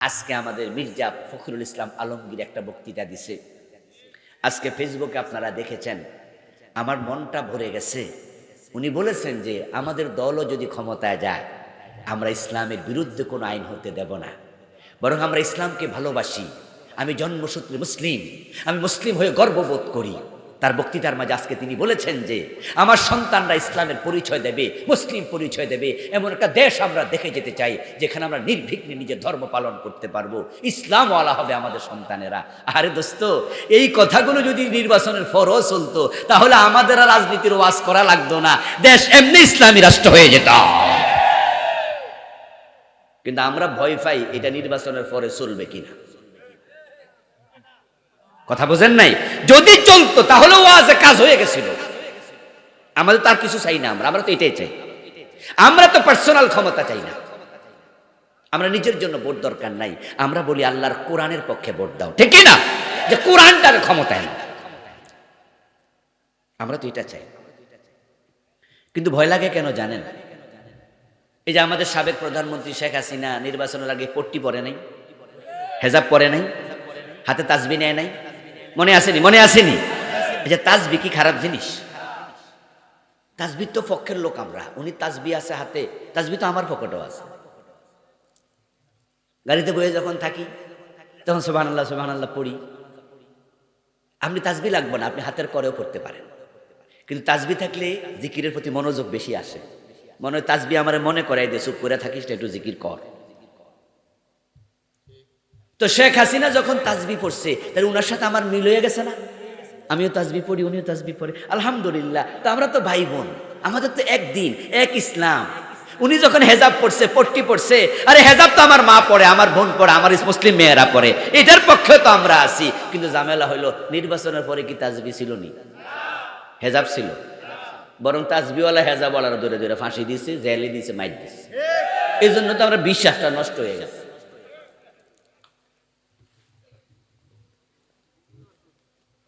আজকে আমাদের মির্জা ফখরুল ইসলাম আলমগীর একটা বক্তৃতা দিছে। আজকে ফেসবুকে আপনারা দেখেছেন, আমার মনটা ভরে গেছে। উনি বলেছেন যে আমাদের দলও যদি ক্ষমতায় যায়, আমরা ইসলামের বিরুদ্ধে কোনো আইন হতে দেব না, বরং আমরা ইসলামকে ভালোবাসি। আমি জন্মসূত্রে মুসলিম, আমি মুসলিম হয়ে গর্ববোধ করি। তার বক্তৃতার মাঝে আজকে তিনি বলেছেন যে আমার সন্তানরা ইসলামের পরিচয় দেবে, মুসলিম পরিচয় দেবে, এমন একটা দেশ আমরা দেখে যেতে চাই যেখানে আমরা নির্বিঘ্নে নিজের ধর্ম পালন করতে পারবো, ইসলামওয়ালা হবে আমাদের সন্তানেরা। আরে দোস্ত, এই কথাগুলো যদি নির্বাচনের পরও চলতো, তাহলে আমাদের আর রাজনীতির ওয়াজ করা লাগতো না, দেশ এমনি ইসলামী রাষ্ট্র হয়ে যেত। কিন্তু আমরা ভয় পাই এটা নির্বাচনের পরে চলবে কিনা। কথা বোঝেন নাই? যদি চলতো তাহলে ওয়াজে কাজ হয়ে গেছিল। আমাদের তার কিছু চাই না, আমরা তো এটাই চাই। আমরা তো পার্সোনাল ক্ষমতা চাই না, আমরা নিজের জন্য ভোট দরকার নাই। আমরা বলি আল্লাহর কোরআনের পক্ষে ভোট দাও, ঠিক না? যে কোরআনটার ক্ষমতায় না, আমরা তো এটা চাই। কিন্তু ভয় লাগে কেন জানেন? এই যে আমাদের সাবেক প্রধানমন্ত্রী শেখ হাসিনা নির্বাচনের আগে পট্টি পরে নাই, হেজাব পরে নাই, হাতে তাসবি নেয় নাই, মনে আসেনি? মনে আসেনি? এই যে তাসবি কি খারাপ জিনিস? তাসবির তো পক্ষের লোক আমরা। উনি তাসবি আছে হাতে, তাসবি তো আমার পকেটেও আছে। গাড়িতে বয়ে যখন থাকি তখন সুবহানাল্লাহ সুবহানাল্লাহ পড়ি। আপনি তাসবি লাগবে না, আপনি হাতের করেও পড়তে পারেন। কিন্তু তাসবি থাকলে জিকিরের প্রতি মনোযোগ বেশি আসে। মনে হয় তাসবি আমার মনে করাই দিয়ে চুপ করে থাকিস না, একটু জিকির কর। তো শেখ হাসিনা যখন তাসবি পড়ছে, তাহলে উনার সাথে আমার মিল হয়ে গেছে না? আমিও তাসবি পড়ি, উনিও তাসবি পড়ে, আলহামদুলিল্লাহ। তো আমরা তো ভাই বোন, আমাদের তো একদিন এক ইসলাম। উনি যখন হেজাব পড়ছে, পট্টি পড়ছে, আরে হেজাব তো আমার মা পড়ে, আমার বোন পড়ে, আমার মুসলিম মেয়েরা পড়ে, এটার পক্ষেও তো আমরা আছি। কিন্তু ঝামেলা হইলো নির্বাচনের পরে কি তাসবি ছিল নি? হেজাব ছিল। বরং তাসবিওয়ালা হেজাবওয়ালারা ধরে ধরে ফাঁসি দিচ্ছে, জেলে দিচ্ছে, মাইর দিচ্ছে। এই জন্য তো আমরা বিশ্বাসটা নষ্ট হয়ে গেছে।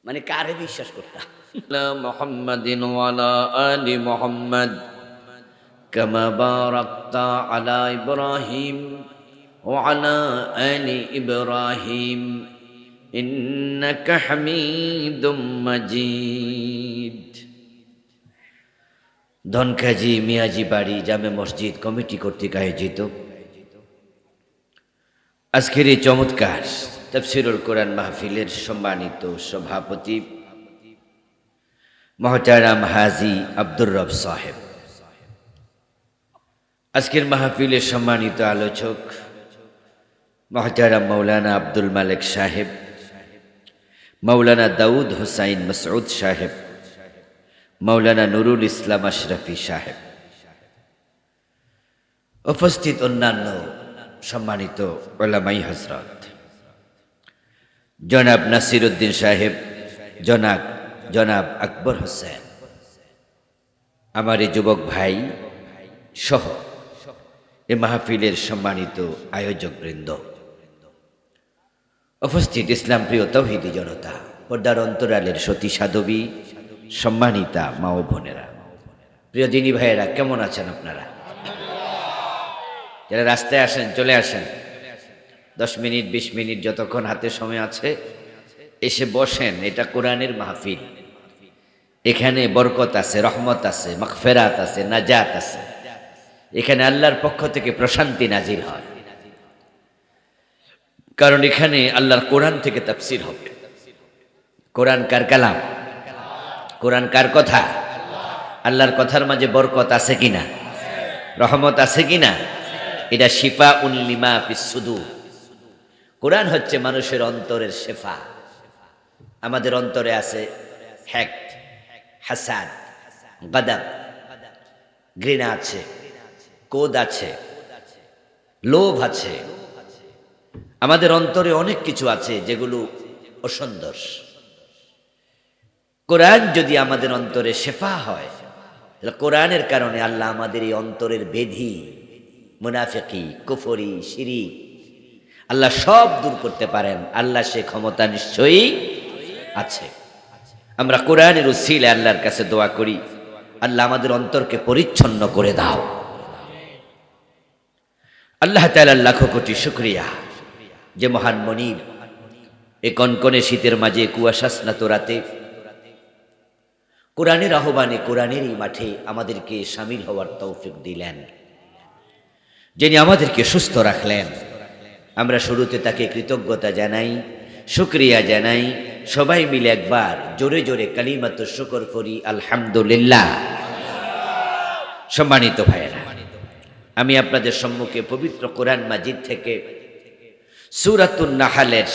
মানে কারে বিশ্বাস করতাম? মুহাম্মাদিন ওয়া আলা আলি মুহাম্মাদ কামা বারাকতা আলা ইব্রাহিম ওয়া আলা আলি ইব্রাহিম ইন্নাকা হামিদুম মাজিদ। ধনকাজী মিয়াজি বাড়ি জামে মসজিদ কমিটি কর্তৃক আয়োজিত আজকের এই চমৎকার তাফসীরুল কোরআন মাহফিলের সম্মানিত সভাপতি মহতারাম হাজী আব্দুর রব সাহেব, আজকের মাহফিলের সম্মানিত আলোচক মহতারাম মৌলানা আব্দুল মালেক সাহেব, মৌলানা দাউদ হুসাইন মাসউদ সাহেব, মৌলানা নুরুল ইসলাম আশরাফি সাহেব, উপস্থিত অন্যান্য সম্মানিত উলামাই হযরত, জনাব নাসির উদ্দিন সাহেব, জনাব আকবর হোসেন, আমার এই যুবক ভাই সহ এ মাহফিলের সম্মানিত আয়োজক বৃন্দ, উপস্থিত ইসলাম প্রিয় তৌহিদি জনতা, পর্দার অন্তরালের সতী সাধবী, সম্মানিতা মা ও বোনেরা, প্রিয় দিনী ভাইয়েরা, কেমন আছেন আপনারা? যারা রাস্তায় আসেন চলে আসেন, 10 মিনিট 20 মিনিট যতক্ষণ হাতে সময় আছে এসে বসেন। এটা কোরআনের মাহফিল, এখানে বরকত আছে, রহমত আছে, মাগফিরাত আছে, নাজাত আছে। এখানে আল্লাহর পক্ষ থেকে প্রশান্তি নাজিল হয়, কারণ এখানে আল্লাহর কোরআন থেকে তাফসীর হবে। কোরআন কার কালাম? কোরআন কার কথা? আল্লাহর কথার মাঝে বরকত আছে কিনা? রহমত আছে কিনা? এটা শিফাউন লিমা ফিস সুদূর। কোরআন হচ্ছে মানুষের অন্তরের শেফা। আমাদের অন্তরে আছে হ্যাকদ, হাসাদ, গাদাব, ঘৃণা আছে, ক্রোধ আছে, লোভ আছে। আমাদের অন্তরে অনেক কিছু আছে যেগুলো অসুন্দর। কোরআন যদি আমাদের অন্তরে শেফা হয়, তাহলে কোরআনের কারণে আল্লাহ আমাদের এই অন্তরের বেধি, মুনাফিকি, কুফরি, শিরিক আল্লাহ সব দূর করতে পারেন। আল্লাহ সে ক্ষমতা নিশ্চয়ই আছে। আমরা কোরআনের উসিলায় আল্লাহর কাছে দোয়া করি, আল্লাহ আমাদের অন্তরকে পরিচ্ছন্ন করে দাও। আল্লাহ তাআলার লাখো কোটি শুকরিয়া, যে মহান মনিব এ কনকনে শীতের মাঝে কুয়াশাস্নাত রাতে কোরআনের আহ্বানে কোরআনের এই মাঠে আমাদেরকে সামিল হওয়ার তৌফিক দিলেন, যিনি আমাদেরকে সুস্থ রাখলেন। আমরা শুরুতে তাকে কৃতজ্ঞতা জানাই, শুকরিয়া জানাই। সবাই মিলে একবার জোরে জোরে কালিমাতুশ শুকর করি, আলহামদুলিল্লাহ। সম্মানিত ভাইয়েরা, আমি আপনাদের সম্মুখে পবিত্র কোরআন মাজিদ থেকে সূরাতুন নাহলের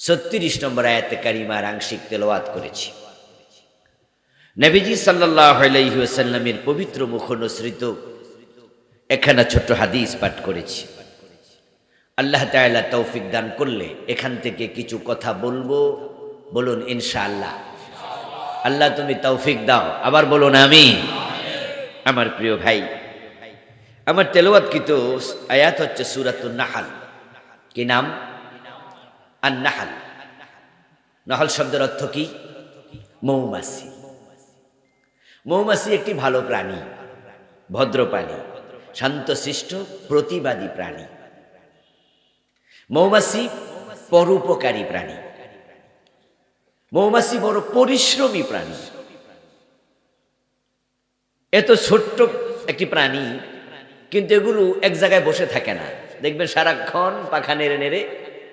36 নম্বর আয়াতে কারিমার আংশিক তেলাওয়াত করেছি। নবীজি সাল্লাল্লাহু আলাইহি ওয়াসাল্লামের পবিত্র মুখনসৃত একখানা ছোট্ট হাদিস পাঠ করেছি। আল্লাহ তাআলা তৌফিক দান করলে এখান থেকে কিছু কথা বলবো, বলুন ইনশাআল্লাহ। আল্লাহ তুমি তৌফিক দাও, আবার বলুন আমিন। আমার প্রিয় ভাই, আমার তেলাওয়াতকৃত আয়াত হচ্ছে সূরাতুন নাহল। কি নাম? আন-নাহল। নাহল শব্দের অর্থ কি? মৌমাছি। মৌমাছি একটি ভালো প্রাণী, ভদ্র প্রাণী, শান্তশিষ্ট প্রতিবাদী প্রাণী। মৌমাছি পরোপকারী প্রাণী। মৌমাছি বড় পরিশ্রমী প্রাণী। এত ছোট্ট একটি প্রাণী, কিন্তু এগুলো এক জায়গায় বসে থাকে না। দেখবেন সারাক্ষণ পাখা নেড়ে নেড়ে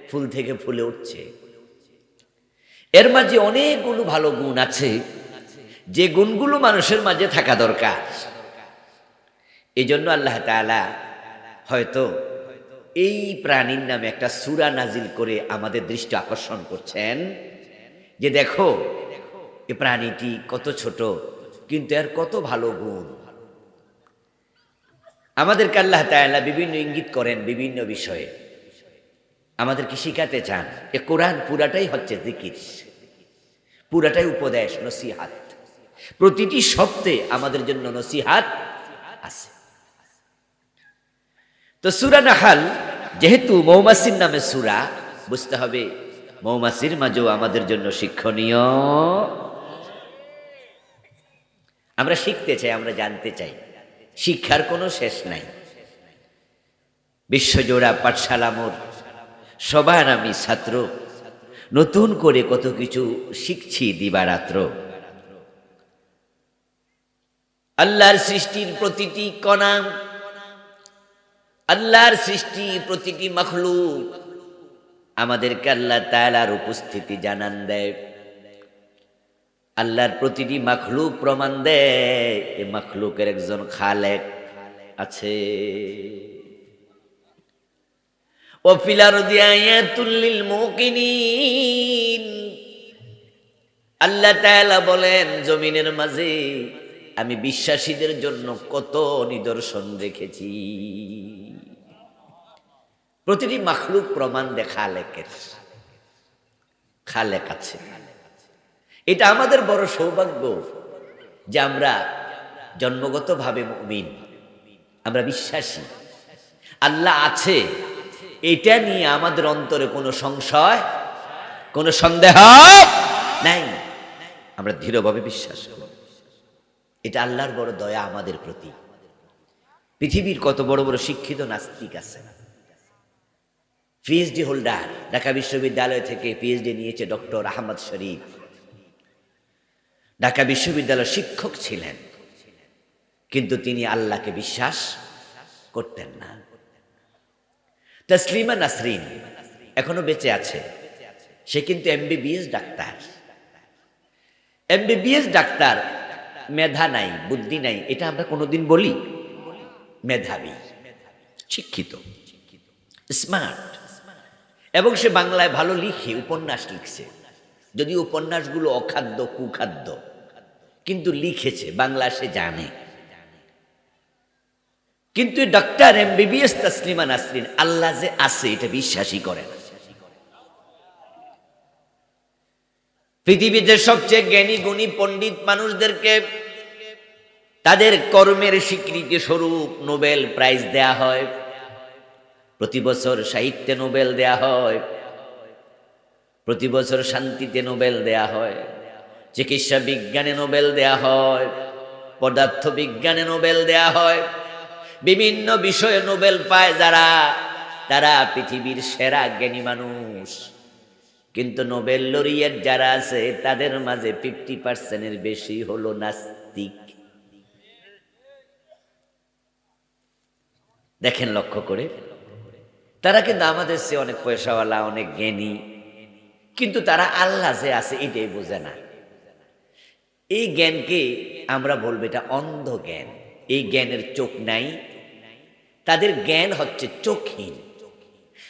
ফুল থেকে ফুলে উঠছে। এর মাঝে অনেকগুলো ভালো গুণ আছে, যে গুণগুলো মানুষের মাঝে থাকা দরকার। এই জন্য আল্লাহ তাআলা হয়তো এই প্রাণীর নামে একটা সূরা নাজিল করে আমাদের দৃষ্টি আকর্ষণ করছেন, যে দেখো এই প্রাণীটি কত ছোট, কিন্তু এর কত ভালো গুণ। আমাদেরকে আল্লাহ তাআলা বিভিন্ন ইঙ্গিত করেন বিভিন্ন বিষয়ে, আমাদেরকে শিখাতে চান। এ কোরআন পুরাটাই হচ্ছে জিকির, পুরাটাই উপদেশ, নসিহাত। প্রতিটি শব্দে আমাদের জন্য নসিহাত আছে। তো সূরা নাহল যেহেতু মৌমাছির নামে সূরা, বুঝতে হবে মৌমাছির মাঝেও আমাদের জন্য শিক্ষণীয়। আমরা শিখতে চাই, আমরা জানতে চাই, শিক্ষার কোনো শেষ নাই। বিশ্বজোড়া পাঠশালা মোর, সবার আমি ছাত্র, নতুন করে কত কিছু শিখছি দিবারাত্র। আল্লাহর সৃষ্টির প্রতিটি কণা, আল্লাহর সৃষ্টি প্রতিটি মাখলুক আমাদেরকে আল্লাহ তাআলার উপস্থিতি জানান দেয়। আল্লাহর প্রতিটি মাখলুক প্রমাণ দেয় এ মাখলুকের একজন খালেক আছে। ও ফিল আরদি আয়াতুল লিল মুকিনিন, আল্লাহ তাআলা বলেন জমিনের মাঝে আমি বিশ্বাসীদের জন্য কত নিদর্শন রেখেছি। প্রতিটি মাখলুক প্রমাণ দেয় খালেকের, খালেক আছে। এটা আমাদের বড় সৌভাগ্য যে আমরা জন্মগতভাবে মুমিন, আমরা বিশ্বাসী আল্লাহ আছে। এটা নিয়ে আমাদের অন্তরে কোনো সংশয়, কোনো সন্দেহ নাই। আমরা দৃঢ়ভাবে বিশ্বাস করি। এটা আল্লাহর বড় দয়া আমাদের প্রতি। পৃথিবীর কত বড় বড় শিক্ষিত নাস্তিক আছে। পিএইচডি হোল্ডার, ঢাকা বিশ্ববিদ্যালয় থেকে পিএইচডি নিয়েছে ডক্টর আহমদ শরীফ। ঢাকা বিশ্ববিদ্যালয়ের শিক্ষক ছিলেন, কিন্তু তিনি আল্লাহকে বিশ্বাস করতেন না। তসলিমা নাসরিন এখনো বেঁচে আছে, সে কিন্তু এমবিবিএস ডাক্তার। এমবিবিএস ডাক্তার, মেধা নাই, বুদ্ধি নাই, এটা আমরা কোনোদিন বলি? মেধাবী, শিক্ষিত, স্মার্ট, এবং সে বাংলায় ভালো লিখে, উপন্যাস লিখছে। যদি উপন্যাসগুলো অখাদ্য কুখাদ্য, কিন্তু লিখেছে, বাংলা সে জানে। কিন্তু ডক্টর এমবিবিএস তসলিমা নাসরিন আল্লাহ যে আছে এটা বিশ্বাসই করে না। পৃথিবীতে সবচেয়ে জ্ঞানী গুণী পণ্ডিত মানুষদেরকে তাদের কর্মের স্বীকৃতি স্বরূপ নোবেল প্রাইজ দেয়া হয়। প্রতি বছর সাহিত্যে নোবেল দেয়া হয়, প্রতি বছর শান্তিতে নোবেল দেয়া হয়, চিকিৎসা বিজ্ঞানে নোবেল দেয়া হয়, পদার্থ বিজ্ঞানে নোবেল দেয়া হয়। বিভিন্ন বিষয়ে নোবেল পায় যারা, তারা পৃথিবীর সেরা জ্ঞানী মানুষ, কিন্তু নোবেল লরিয়েট যারা আছে তাদের মাঝে 50% বেশি হলো নাস্তিক। দেখেন লক্ষ্য করে, তারা কিন্তু আমাদের চেয়ে অনেক পয়সাওয়ালা, অনেক জ্ঞানী, কিন্তু তারা আল্লাহ যে আছে এটাই বোঝে না। এই জ্ঞানকে আমরা বলবো এটা অন্ধ জ্ঞান। এই জ্ঞানের চোখ নাই, তাদের জ্ঞান হচ্ছে চোখহীন।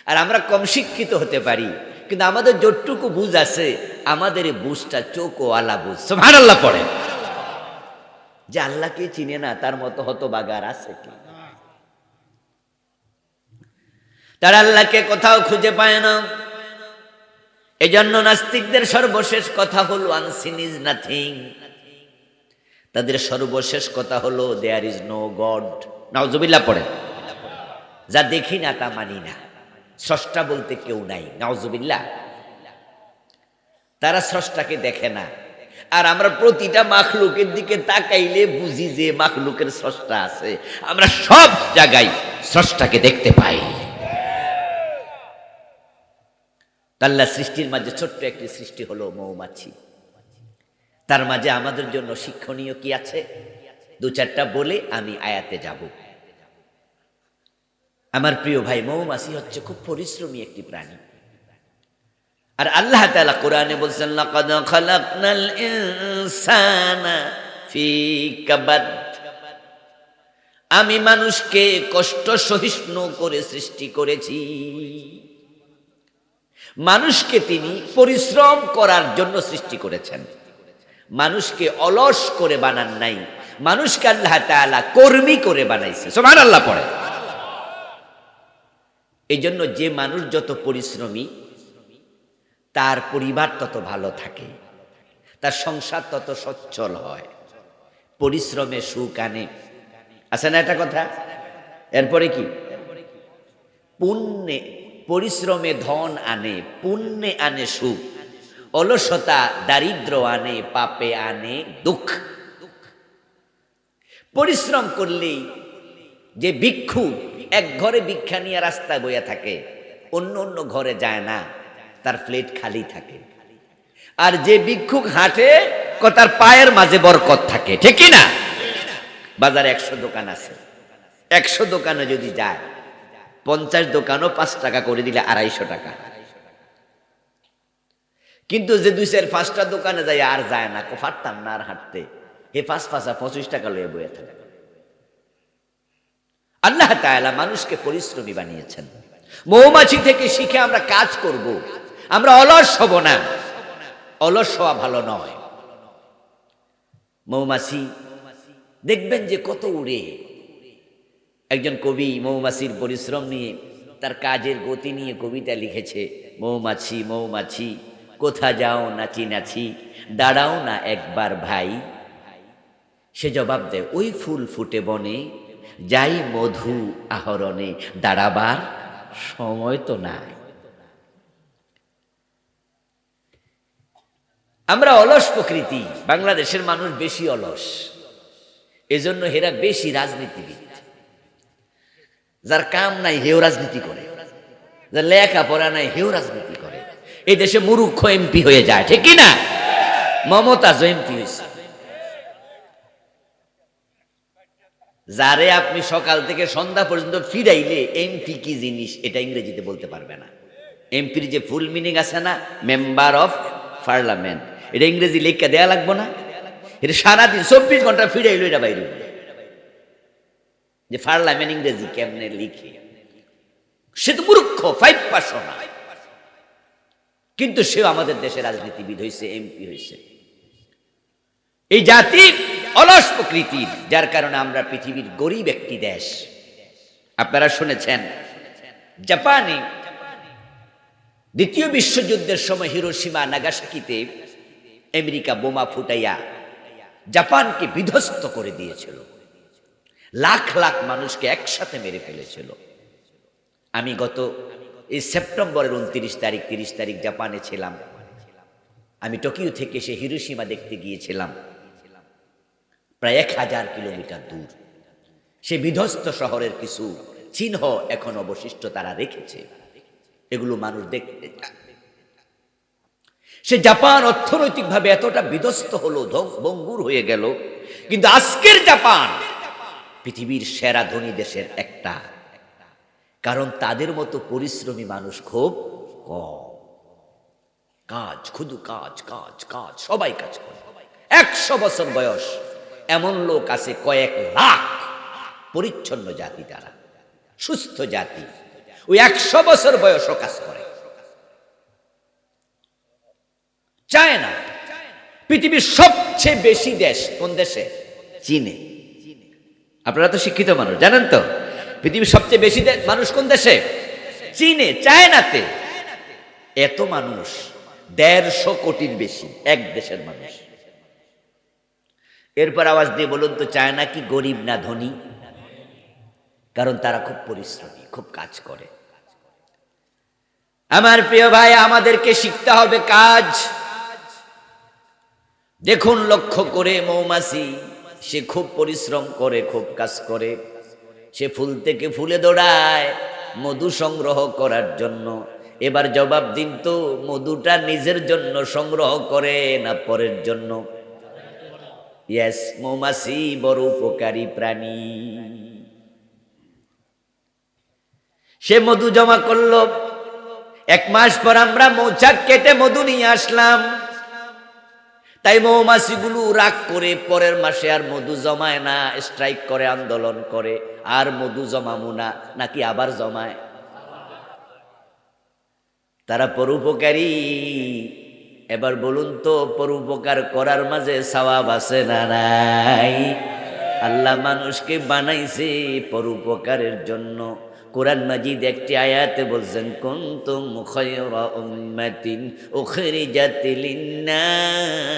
আর আমরা কম শিক্ষিত হতে পারি, কিন্তু আমাদের যতটুকু বুঝ আছে, আমাদের এই বুঝটা চোখ ও আলা বুঝ। সুবহানাল্লাহ পড়ে। যে আল্লাহকে চিনে না তার মতো হতবাগার আছে কি? তারা আল্লাহকে কোথাও খুঁজে পায় না। এজন্য নাস্তিকদের সর্বশেষ কথা হলো আনসিন ইজ নাথিং। তাদের সর্বশেষ কথা হলো দেয়ার ইজ নো গড। নাউজুবিল্লাহ পড়ে। যা দেখি না তা মানি না, স্রষ্টা বলতে কেউ নাই। নাউজুবিল্লাহ। তারা স্রষ্টাকে দেখে না, আর আমরা প্রতিটা মাখলুকের দিকে তাকাইলে বুঝি যে মাখলুকের স্রষ্টা আছে। আমরা সব জায়গায় স্রষ্টাকে দেখতে পাই। আল্লাহ সৃষ্টির মাঝে ছোট্ট একটি সৃষ্টি হলো মৌমাছি। তার মাঝে আমাদের জন্য শিক্ষণীয় কি আছে? দু চারটা বলে আমি আয়াতে যাব। আমার প্রিয় ভাই, মৌমাছি হচ্ছে খুব পরিশ্রমী একটি প্রাণী। আর আল্লাহ তাআলা কোরআনে বলছেন, লাকাদ খালাকনাল ইনসানা ফি কাবাদ। আমি মানুষকে কষ্ট সহিষ্ণু করে সৃষ্টি করেছি। মানুষকে তিনি পরিশ্রম করার জন্য সৃষ্টি করেছেন, মানুষকে অলস করে বানান নাই। মানুষকে আল্লাহ তাআলা কর্মী করে বানাইছে। সুবহানাল্লাহ পড়ে। এই জন্য যে মানুষ যত পরিশ্রমী, তার পরিবার তত ভালো থাকে, তার সংসার তত সচ্ছল হয়। পরিশ্রমে সুখ আনে, আছে না এটা কথা? এরপরে কি? পুণ্যে, পরিশ্রমে ধন আনে, পুণ্যে আনে সুখ। অলসতা দারিদ্র আনে, পাপে আনে দুঃখ। পরিশ্রম করলেই যে ভিক্ষু এক ঘরে ভিক্ষা নিয়ে রাস্তায় বইয়া থাকে, অন্য অন্য ঘরে যায় না, তার প্লেট খালি থাকে। আর যে ভিক্ষুক হাঁটে, তার পায়ের মাঝে বরকত থাকে। ঠিক কি না? বাজারে 100 দোকান আছে, 100 দোকানে যদি যায়, 50 দোকানও 5 টাকা করে দিলে 250 টাকা। কিন্তু যে 2-4-5টা দোকানে যায় আর যায় না, পারতাম না আর হাঁটতে, হে 5-5 টাকা লয়ে বইয়া থাকে। আল্লাহ তাআলা মানুষকে পরিশ্রমী বানিয়েছেন। মৌমাছি থেকে শিখে আমরা কাজ করব, আমরা অলস হব না। অলস হওয়া ভালো নয়। মৌমাছি দেখবেন যে কত উড়ে। একজন কবি মৌমাছির পরিশ্রম নিয়ে, তার কাজের গতি নিয়ে কবিতা লিখেছে। মৌমাছি মৌমাছি কোথা যাও নাচি নাচি, দাঁড়াও না একবার ভাই। সে জবাব দেয়, ওই ফুল ফুটে বনে, যাই মধু আহরণে, দাঁড়াবার সময় তো নাই। আমরা অলস প্রকৃতি, বাংলাদেশের মানুষ বেশি অলস, এজন্য হেরা বেশি রাজনীতিবিদ। যার কাম নাই হেও রাজনীতি করে, যার লেখাপড়া নাই হেও রাজনীতি করে। এই দেশে মূর্খ এমপি হয়ে যায়। ঠিক কি না? মমতাজ এমপি হয়েছে। যারে আপনি সকাল থেকে সন্ধ্যা পর্যন্ত ফিরাইলে এমপি কি জিনিস এটা ইংরেজিতে বলতে পারবে না। এমপির যে ফুল মিনিং আছে না, মেম্বার অফ পার্লামেন্ট, এটা ইংরেজি লেখা দেয়া লাগবো না? এটা সারাদিন 24 ঘন্টা ফিরাইলো, এটা বাইরে যে পার্লামেন্ট ইংরেজি কেমনে লিখে। সে তো মূর্খ, 5 পাস না, কিন্তু সেও আমাদের দেশে রাজনীতিবিদ হয়েছে, এমপি হয়েছে। এই জাতি অলস প্রকৃতির, যার কারণে আমরা পৃথিবীর গরিব একটি দেশ। আপনারা শুনেছেন জাপানে দ্বিতীয় বিশ্বযুদ্ধের সময় হিরোশিমা নাগাসাকিতে আমেরিকা বোমা ফুটাইয়া জাপানকে বিধ্বস্ত করে দিয়েছিল। লাখ লাখ মানুষকে একসাথে মেরে ফেলেছিল। আমি গত এই সেপ্টেম্বরের 29 তারিখ 30 তারিখ জাপানে ছিলাম। আমি টোকিও থেকে সে হিরোশিমা দেখতে গিয়েছিলাম, প্রায় 1000 কিলোমিটার দূর। সে বিধ্বস্ত শহরের কিছু চিহ্ন এখন অবশিষ্ট তারা রেখেছে, এগুলো মানুষ দেখতে চায়। সে জাপান অর্থনৈতিকভাবে এতটা বিধ্বস্ত হলো, ভঙ্গুর হয়ে গেল, কিন্তু আজকের জাপান পৃথিবীর সেরা ধনী দেশের একটা, কারণ তাদের মতো পরিশ্রমী মানুষ খুব কম। কাজ, শুধু কাজ কাজ কাজ, সবাই কাজ করে। 100 বছর বয়স এমন লোক আছে কয়েক লাখ। পরিচ্ছন্ন জাতি তারা, সুস্থ জাতি, ওই 100 বছর বয়সও কাজ করে। চায়না পৃথিবীর সবচেয়ে বেশি দেশ কোন দেশে? চীনে। আপনারা তো শিক্ষিত মানুষ, জানেন তো পৃথিবীর সবচেয়ে বেশি মানুষ কোন দেশে? চীনে, চায়নাতে। এত মানুষ, 150 কোটির বেশি এক দেশের মানুষ। এরপর আওয়াজ দিয়ে বলুন তো, চায়না কি গরিব না ধনী? কারণ তারা খুব পরিশ্রমী, খুব কাজ করে। আমার প্রিয় ভাই, আমাদেরকে শিখতে হবে কাজ। দেখুন লক্ষ্য করে, মৌমাছি সে খুব পরিশ্রম করে, খুব কাজ করে। সে ফুল থেকে ফুলে দৌড়ায় মধু সংগ্রহ করার জন্য। এবার জবাব দিন তো, মধুটা নিজের জন্য সংগ্রহ করে না পরের জন্য? ইয়েস, মৌমাছি বড় উপকারী প্রাণী। সে মধু জমা করলো। 1 মাস পর আমরা মৌচাক কেটে মধু নিয়ে আসলাম। তাই মৌমাছিগুলো রাগ করে পরের মাসে আর মধু জমায় না, স্ট্রাইক করে, আন্দোলন করে, আর মধু জমাবো না। নাকি আবার জমায়? তারা পরোপকারী। এবার বলুন তো, পরোপকার করার মাঝে সওয়াব আছে না নাই? আল্লাহ মানুষকে বানাইছে পরোপকারের জন্য। কোরআন মাজিদ একটি আয়াতে বলছেন, কুনতুম খায়রা উম্মাতিন উখরিজাত লিন্নাস,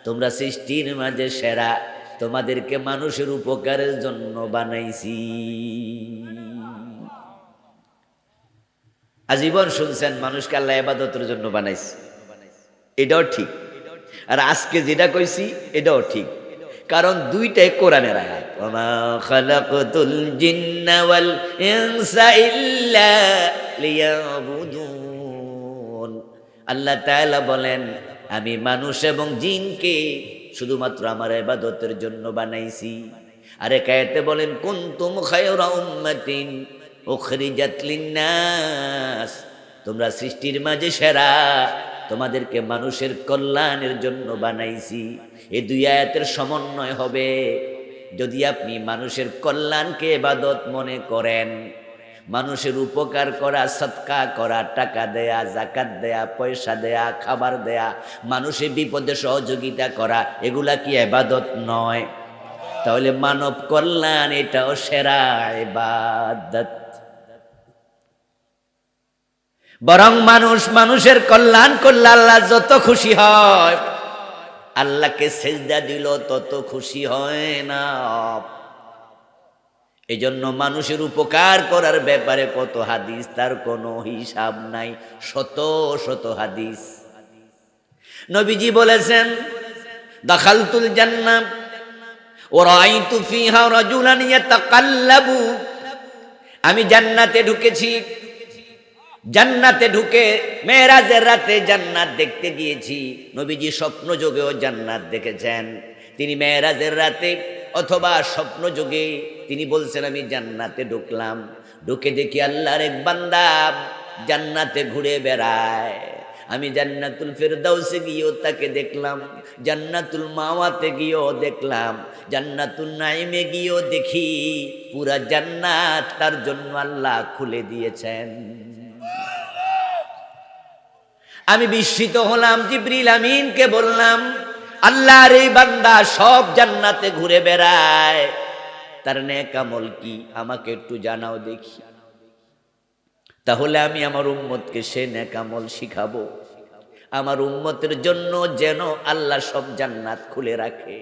তোমরা সৃষ্টির মাঝে সেরা, তোমাদেরকে মানুষের উপকারের জন্য বানাইছি। আজীবন শুনছেন মানুষকে আল্লাহ ইবাদতের জন্য বানাইছে, এটাও ঠিক। আর আজকে যেটা কইছি এটাও ঠিক, কারণ দুইটাই কোরআনের আয়াত। ওমা খালাকতুল জিন্না ওয়াল ইনসা ইল্লা লিয়াবুদুন। আল্লাহ তাআলা বলেন, আমি মানুষ এবং জিনকে শুধুমাত্র আমার ইবাদতের জন্য বানাইছি। আর এক আয়াতে বলেন, কুনতুম খায়রা উম্মাতিন উখরিজাত লিন্নাস, তোমরা সৃষ্টির মাঝে সেরা, তোমাদেরকে মানুষের কল্যাণের জন্য বানাইছি। এই দুই আয়াতের সমন্বয় হবে। যদি আপনি মানুষের কল্যাণকে ইবাদত মনে করেন, মানুষের উপকার করা, সদকা করা, টাকা দেয়া, যাকাত দেয়া, পয়সা দেয়া, খাবার দেয়া, মানুষের বিপদে সহযোগিতা করা, এগুলা কি ইবাদত নয়? তাহলে মানব কল্যাণ এটাও সেরা ইবাদত। বরং মানুষের কল্যাণ করলে আল্লাহ যত খুশি হয়, আল্লাহকে সেজদা দিল তত খুশি হয় না। এজন্য মানুষের উপকার করার ব্যাপারে কত হাদিস, তার কোনো হিসাব নাই। শত শত হাদিস। নবীজি বলেছেন, দাখালতুল জান্নাহ ওয়া রাআইতু ফিহা রাজুলান ইয়াতাকাল্লাবু, আমি জান্নাতে ঢুকেছি। জান্নাতে ঢুকে মেরাজের রাতে জান্নাত দেখতে গিয়েছি। নবীজি স্বপ্ন যোগেও জান্নাত দেখেছেন। তিনি মেরাজের রাতে অথবা স্বপ্ন যোগে তিনি বলছেন, আমি জান্নাতে ঢুকলাম, ঢুকে দেখি আল্লাহর এক বান্দা জান্নাতে ঘুরে বেড়ায়। আমি জান্নাতুল ফেরদাউসে গিয়েও তাকে দেখলাম, জান্নাতুল মাওয়াতে গিয়েও দেখলাম, জান্নাতুল নাইমে গিয়েও দেখি পুরা জান্নাত তার জন্য আল্লাহ খুলে দিয়েছেন। আমি বিস্মিত হলাম, জিবরিল আমিনকে বললাম, আল্লাহর এই বান্দা সব জান্নাতে ঘুরে বেড়ায়, তার নেক আমল কি আমাকে একটু জানাও দেখি, তাহলে আমি আমার উম্মতকে সে নেক আমল শিখাবো, আমার উম্মতের জন্য যেন আল্লাহ সব জান্নাত খুলে রাখে।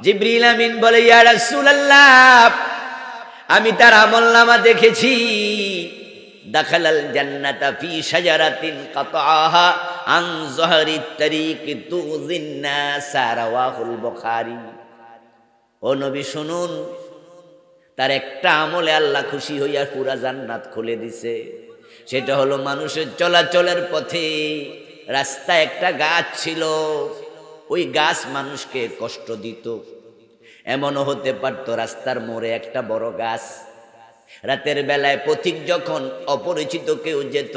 জিবরিল আমিন বলে, ইয়া রাসূলুল্লাহ, আমি তার আমলনামা দেখেছি। দাখালাল জান্নাতা ফি শাজারাতিন কাতাআহা আন যাহরিত তারিক তুযিন নাস, রাওয়াহুল বুখারী। ও নবী শুনুন, তার একটা আমলে আল্লাহ খুশি হইয়া পুরা জান্নাত খুলে দিছে। সেটা হলো মানুষের চলাচলের পথে রাস্তায় একটা গাছ ছিল, ওই গাছ মানুষকে কষ্ট দিত। এমনও হতে পারতো রাস্তার মোড়ে একটা বড় গাছ, রাতের বেলায় পথিক যখন অপরিচিত কেউ যেত,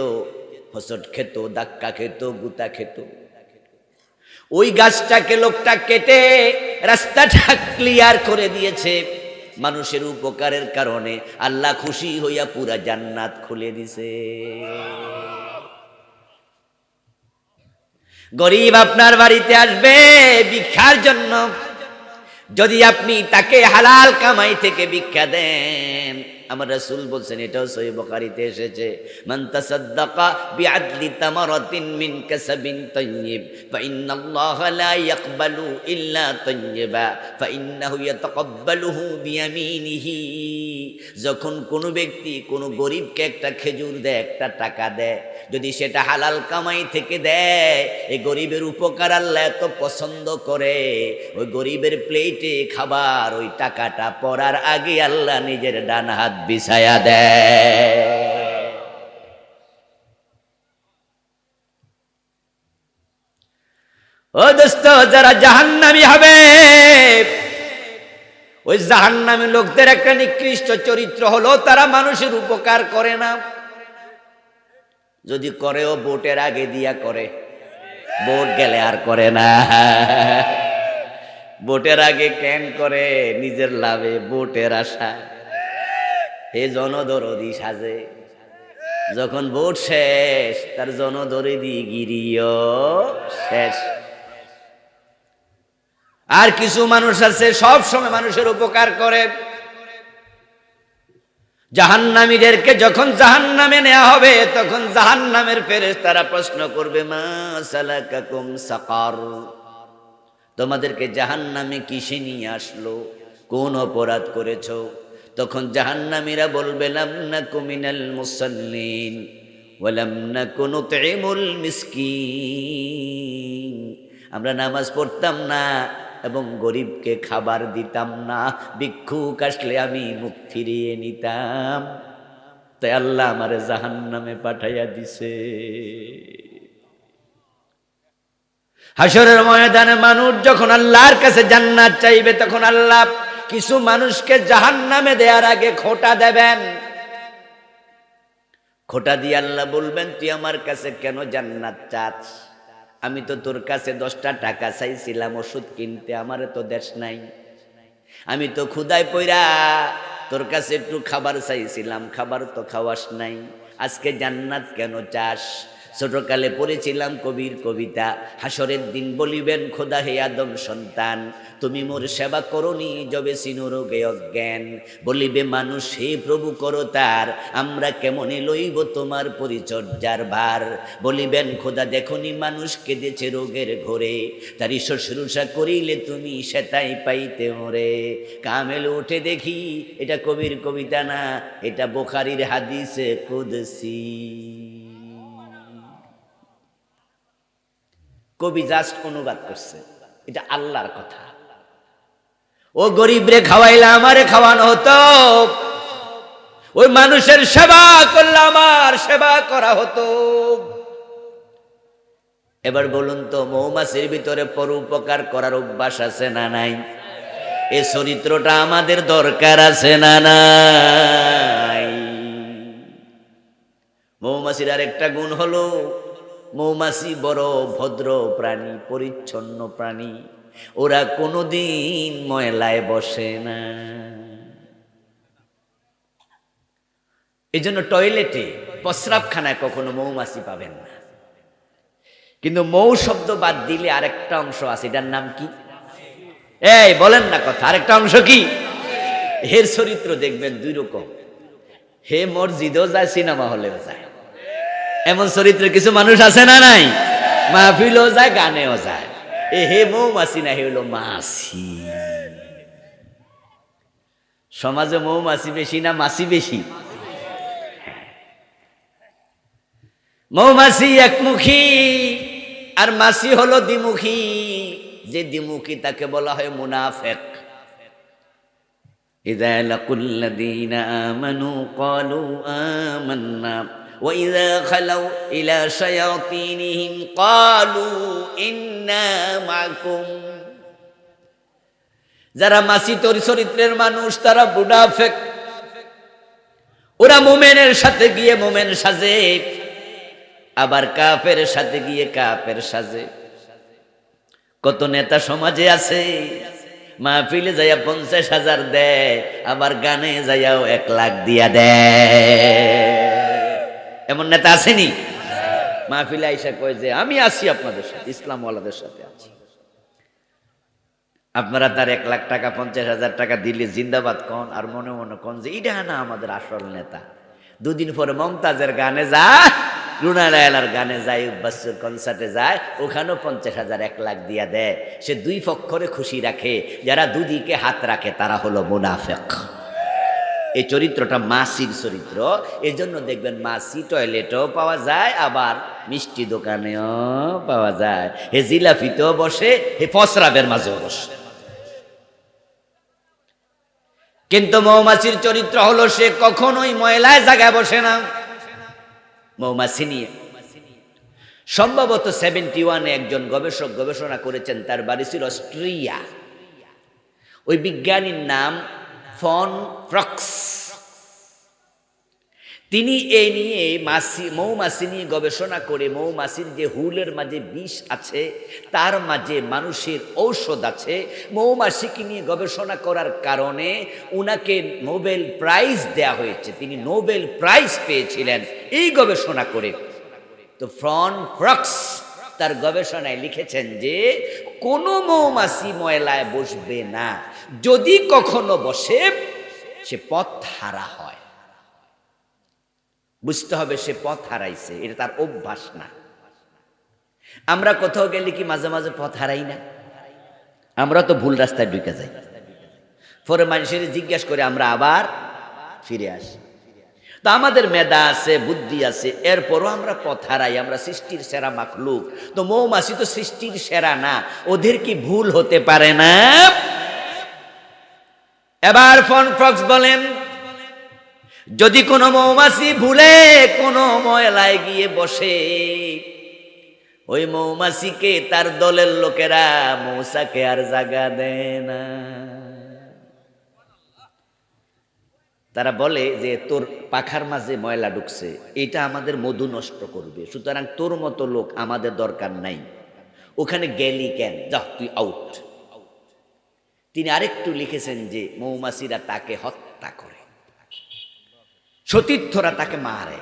হোঁচট খেত, ধাক্কা খেত, গুতা খেত। ওই গাছটাকে লোকটা কেটে রাস্তাটা ক্লিয়ার করে দিয়েছে। মানুষের উপকারের কারণে আল্লাহ খুশি হইয়া পুরা জান্নাত খুলে দিছে। গরিব আপনার বাড়িতে আসবে ভিক্ষার জন্য, যদি আপনি তাকে হালাল কামাই থেকে ভিক্ষা দেন, আমার রাসূল বলছেন, এটাও সহিহ বুখারীতে এসেছে, মান তাসাদ্দাকা বিআদলি তামারাতিন মিন কাসাবিন তাইয়্যিব ফাইন্নাল্লাহা লা ইয়াকবালু ইল্লা তাইয়্যিবা ফাইন্নাহু ইয়াতাকাব্বালুহু বিয়ামিনিহি। যখন কোনো ব্যক্তি কোনো গরিবকে একটা খেজুর দেয়, একটা টাকা দেয়, যদি সেটা হালাল কামাই থেকে দেয়, এই গরিবের উপকার আল্লাহ এত পছন্দ করে, ওই গরিবের প্লেটে খাবার ওই টাকাটা পড়ার আগে আল্লাহ নিজের ডান হাত বিছায়া দেয়। ও দোস্ত, যারা জাহান্নামী হবে, ওই জাহান্নামী লোকদের একটা নিকৃষ্ট চরিত্র হলো তারা মানুষের উপকার করে না। যদি করেও ভোটের আগে দিয়া করে, ভোট গেলে আর করে না। ভোটের আগে কেন করে? নিজের লাভে, ভোটের আশায়। হে জনদরদি সাজে, যখন ভোট শেষ তার জনদরদি গিরিও শেষ। আর কিছু মানুষ আছে সব সময় মানুষের উপকার করে। জাহান্নামীদেরকে যখন জাহান্নামে নেওয়া হবে, তখন জাহান্নামের ফেরেশতারা প্রশ্ন করবে, মা সালাকাকুম সাকার, তোমাদেরকে জাহান্নামে কিসে নিয়ে আসলো, কোন অপরাধ করেছো? তখন জাহান্নামীরা বলবে, লাম নাকু মিনাল মুসাল্লিন ওয়া লাম নাকু নুতঈমুল মিসকিন, আমরা নামাজ পড়তাম না এবং গরিবকে খাবার দিতাম না, ভিক্ষুক আসলে আমি মুখ ফিরিয়ে নিতাম, তাই আল্লাহ আমারে জাহান্নামে পাঠাইয়া দিছে। হাসরের ময়দানে মানুষ যখন আল্লাহর কাছে জান্নাত চাইবে, তখন আল্লাহ কিছু মানুষকে জাহান্নামে দেওয়ার আগে খোঁটা দেবেন। খোঁটা দিয়ে আল্লাহ বলবেন, তুই আমার কাছে কেন জান্নাত চাস? আমি তো তোর কাছে 10টা টাকা চাইছিলাম ওষুধ কিনতে, আমারে তো দেশ নাই। আমি তো ক্ষুধায় পইরা তোর কাছে একটু খাবার চাইছিলাম, খাবার তো খাওয়াস নাই। আজকে জান্নাত কেন চাস? ছোটকালে পড়েছিলাম কবির কবিতা, হাসরের দিন বলিবেন, খোদা হে আদম সন্তান, তুমি মোর সেবা করনি যবে সিনু রোগে অজ্ঞান। বলিবে মানুষ, হে প্রভু করো তার, আমরা কেমনে লইব তোমার পরিচর্যার ভার। বলিবেন, খোদা দেখনি মানুষ কেঁদেছে রোগের ঘোরে, তারই শুশ্রূষা করিলে তুমি সেটাই পাইতে ওরে। কামেল উঠে দেখি, এটা কবির কবিতা না, এটা বুখারীর হাদিসে কুদসি। কবি জাস্ট অনুবাদ করছে, এটা আল্লাহর কথা। ও গরিবরে খাওয়াইলে আমারে খাওয়ানো হতো, ওই মানুষের সেবা করলে আমার সেবা করা হতো। এবার বলুন তো, মৌমাছির ভিতরে পরোপকার করার অভ্যাস আছে না নাই? এই চরিত্রটা আমাদের দরকার আছে না নাই? মৌমাছির আর একটা গুণ হলো, মৌমাছি বড় ভদ্র প্রাণী, পরিচ্ছন্ন প্রাণী, ওরা কোনোদিন ময়লায় বসে না। এই জন্য টয়লেটে, প্রস্রাবখানায় কখনো মৌমাছি পাবেন না। কিন্তু মৌ শব্দ বাদ দিলে আরেকটা অংশ আছে, এটার নাম কি? এই বলেন না কথা, আরেকটা অংশ কি? এর চরিত্র দেখবেন দুই রকম। হে মসজিদেও যায়, সিনেমা হলেও যায়। এমন চরিত্রের কিছু মানুষ আছে না নাই? মাহফিলও যায়, গানেও যায়। হে মৌমাছি না, হে হলো মাছি। সমাজে মৌমাছি বেশি না মাছি বেশি? মৌমাছি একমুখী আর মাছি হলো দ্বিমুখী। যে দ্বিমুখী তাকে বলা হয় মুনাফেক। ইযা লাকুল্লাযীনা আমানু ক্বালু আমান্না ওয়া ইযা খালাউ ইলা শায়াতিনহিম ক্বালু ইন্না মাআকুম। যারা মাসি চরিত্রের মানুষ তারা মুনাফিক। ওরা মুমিনের সাথে গিয়ে মুমিন সাজে, আবার কাফের সাথে গিয়ে কাফের সাজে। কত নেতা সমাজে আছে মাহফিলে যাইয়া 50,000 দেয়, আবার গানে যাইয়াও 1 লাখ দিয়া দেয়। এমন নেতা আসেনি? মাহফিলে আইসা কয় যে আমি আছি আপনাদের সাথে, ইসলাম ওয়ালাদের সাথে আছি। আপনারা তার 1 লাখ টাকা 50,000 টাকা দিলে জিন্দাবাদ কন, আর মনে মনে কন যে এটা না আমাদের আসল নেতা। দুদিন পরে মমতাজের গানে যায়, রুনা লায়লার গানে যায়, বাসুর কনসার্টে যায়, ওখানেও 50,000 1 লাখ দিয়া দেয়। সে দুই পক্ষরে খুশি রাখে। যারা দুদিকে হাত রাখে তারা হলো মুনাফিক। এই চরিত্রটা মাসির চরিত্র। এই জন্য দেখবেন মাসি টয়লেটেও পাওয়া যায়, আবার মিষ্টি দোকানেও পাওয়া যায়, হে জিলাফিতেও বসে, হে ফসরাবের মাঝেও বসে। কিন্তু মৌমাছির চরিত্র হলো সে কখনোই ময়লায় জায়গায় বসে না। মৌমাছি নিয়ে সম্ভবত 71-এ একজন গবেষক গবেষণা করেছেন। তার বাড়ি ছিল অস্ট্রিয়া। ওই বিজ্ঞানীর নাম ফন ফ্রক্স। তিনি এই নিয়ে মৌমাছি নিয়ে গবেষণা করে মৌমাছির যে হুলের মাঝে বিষ আছে, তার মাঝে মানুষের ঔষধ আছে, মৌমাছিকে নিয়ে গবেষণা করার কারণে উনাকে নোবেল প্রাইজ দেয়া হয়েছে। তিনি নোবেল প্রাইজ পেয়েছিলেন এই গবেষণা করে। তো ফন ফ্রক্স তার গবেষণায় লিখেছেন যে কোনো মৌমাছি ময়লায় বসবে না, যদি কখনো বসে সে পথ হারা হয়। বুঝতে হবে সে পথ হারাইছে, এটা তার অভ্যাস না। আমরা কোথাও গেলে কি মাঝে মাঝে পথ হারাই না? আমরা তো ভুল রাস্তায় ঢুকে যাই, পরে মানুষের জিজ্ঞাসা করে আমরা আবার ফিরে আসি। তো আমাদের মেধা আছে, বুদ্ধি আছে, এরপরও আমরা পথ হারাই। আমরা সৃষ্টির সেরা মাখলুক। তো মৌমাছি তো সৃষ্টির সেরা না, ওদের কি ভুল হতে পারে না? এবার ফন ফ্রক্স বলেন, যদি কোনো মৌমাছি ভুলে কোনো ময়লায় গিয়ে বসে, ওই মৌমাছিকে তার দলের লোকেরা মৌসাকে আর জাগা দেয় না। তারা বলে যে তোর পাখার মাঝে ময়লা ঢুকছে, এটা আমাদের মধু নষ্ট করবে, সুতরাং তোর মতো লোক আমাদের দরকার নাই, ওখানে গেলি কেন, যা তুই আউট। তিনি আরেকটু লিখেছেন যে মৌমাছিরা তাকে হত্যা করে, সতীর্থরা তাকে মারে,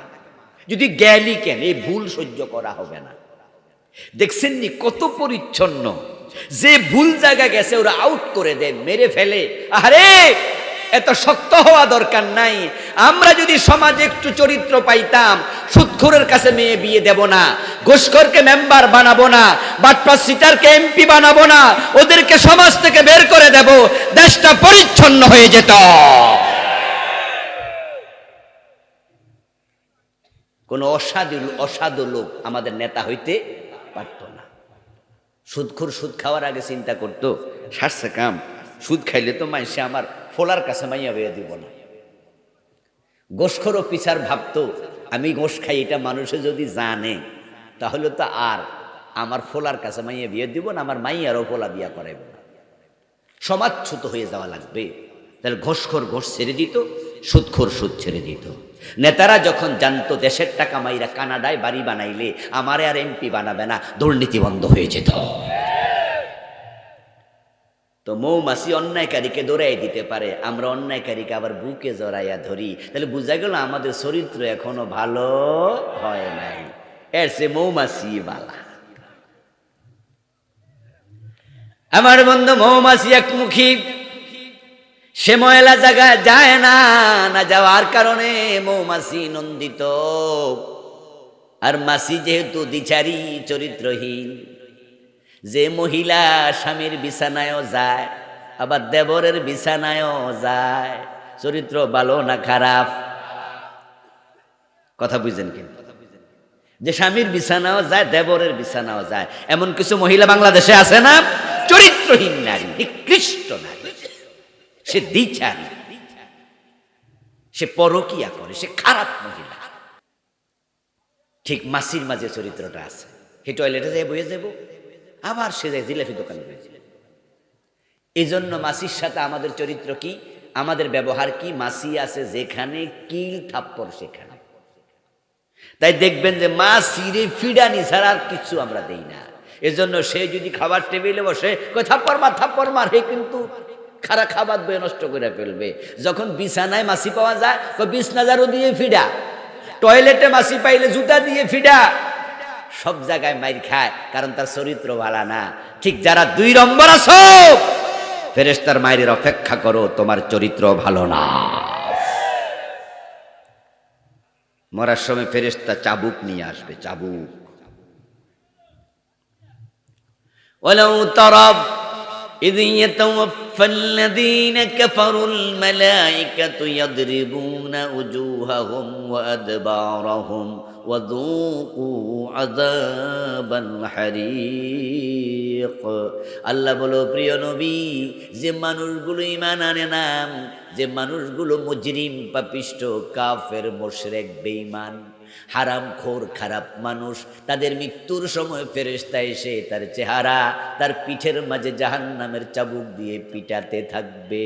যদি গেলি কেন, এই ভুল সহ্য করা হবে না। দেখছেন নি কত পরিচ্ছন্ন, যে ভুল জায়গা গেছে ওরা আউট করে দেন, মেরে ফেলে। আরে এত শক্ত হওয়া দরকার নাই। আমরা যদি সমাজে একটু চরিত্র পাইতাম, সুদখোরের কাছে মেয়ে বিয়ে দেব না, ঘুষখোরকে মেম্বার বানাবো না, বাটপার সিটারকে এমপি বানাবো না, ওদেরকে সমাজ থেকে বের করে দেব, দেশটা পরিচ্ছন্ন হয়ে যেত। কোন অসাধু লোক আমাদের নেতা হইতে পারত না। সুদখোর সুদ খাওয়ার আগে চিন্তা করতো সারছে কাম, সুদ খাইলে তো মাইসে আমার ফোলার কাছে মাইয়া বেয়ে দিব না। গোশখোরও পিছার ভাবতো আমি গোশ খাই, এটা মানুষে যদি জানে তাহলে তো আর আমার ফোলার কাছে মাইয়া বিয়ে দিব না, আমার মাইয়ারও ফোলা বিয়া করাইব না, সমাজচ্যুত হয়ে যাওয়া লাগবে। তাহলে ঘোষখোর ঘোষ ছেড়ে দিত, সুদখোর সুদ ছেড়ে দিত। নেতারা যখন জানতো দেশের টাকা মাইরা কানাডায় বাড়ি বানাইলে আমারে আর এমপি বানাবে না, দুর্নীতি বন্ধ হয়ে যেত। তো মৌমাছি অন্যায়কারীকে দৌড়াই দিতে পারে, আমরা অন্যায়কারীকে আবার বুকে জড়াইয়া ধরি। তাহলে বোঝা গেল আমাদের চরিত্র এখনো ভালো হয় নাই, এর সে মৌমাছি বালা। আমার বন্ধু মৌমাছি একমুখী, সে ময়লা জায়গায় যায় না, না যাওয়ার কারণে মৌমাছি নন্দিত। আর মাছি যেহেতু দ্বিচারী চরিত্রহীন, যে মহিলা স্বামীর বিছানায়ও যায় আবার দেবরের বিছানায়ও যায়, চরিত্র ভালো না খারাপ? কথা বুঝেন কিন্তু, যে স্বামীর বিছানাও যায় দেবরের বিছানাও যায়, এমন কিছু মহিলা বাংলাদেশে আছে না? চরিত্রহীন নারী, নিকৃষ্ট নারী, সে দ্বিচারী। সে পরকিয়া করে, সে খারাপ মহিলা। ঠিক মাসির মাঝে চরিত্রটা আছে। সে টয়লেটে যাই বয়ে যাব, আবার সে যায় জিলাপি দোকানে বয়ে যাবে। এই জন্য মাসির সাথে আমাদের চরিত্র কি, আমাদের ব্যবহার কি? মাসি আছে যেখানে, কিল থাপ্পড় সেখানে। তাই দেখবেন যে মাসিরে ফিডানি ছাড়া আর কিছু আমরা দেই না। এজন্য সে যদি খাবার টেবিলে বসে কই থাপ্পড় মার, হে কিন্তু খারাপ খাবার বয়ে নষ্ট করে ফেলবে। যখন বিছানায় মাসি পাওয়া যায় কই বিছনা ঝাড়ু দিয়ে ফিডা, টয়লেটে মাসি পাইলে জুতা দিয়ে ফিডা। সব জায়গায় মাইর খায়, কারণ তার চরিত্র ভালো না। ঠিক যারা 2 নম্বর আছো, ফেরেশতার মায়ের অপেক্ষা করো, তোমার চরিত্র ভালো না। মরার সময় ফেরেশতা চাবুক নিয়ে আসবে, চাবুক। ওয়ালাউ তারাব ইয ইয়াতাওয়াফাল্লাযীনা কাফারুল মালায়েকাতু ইয়াদরিবুনা উজুহাহুম ওয়া আদবারাহুম ওয়া যুকু আযাবাল হারিক। আল্লাহ বলো, প্রিয় নবী, যে মানুষগুলো ঈমান আনে না, যে মানুষগুলো মুজরিম, পাপিষ্ঠ, কাফের, মুশরিক, বেঈমান, হারামখোর, খারাপ মানুষ, তাদের মৃত্যুর সময় ফেরেশতা এসে তার চেহারা, তার পিঠের মাঝে জাহান্নামের চাবুক দিয়ে পিটাতে থাকবে।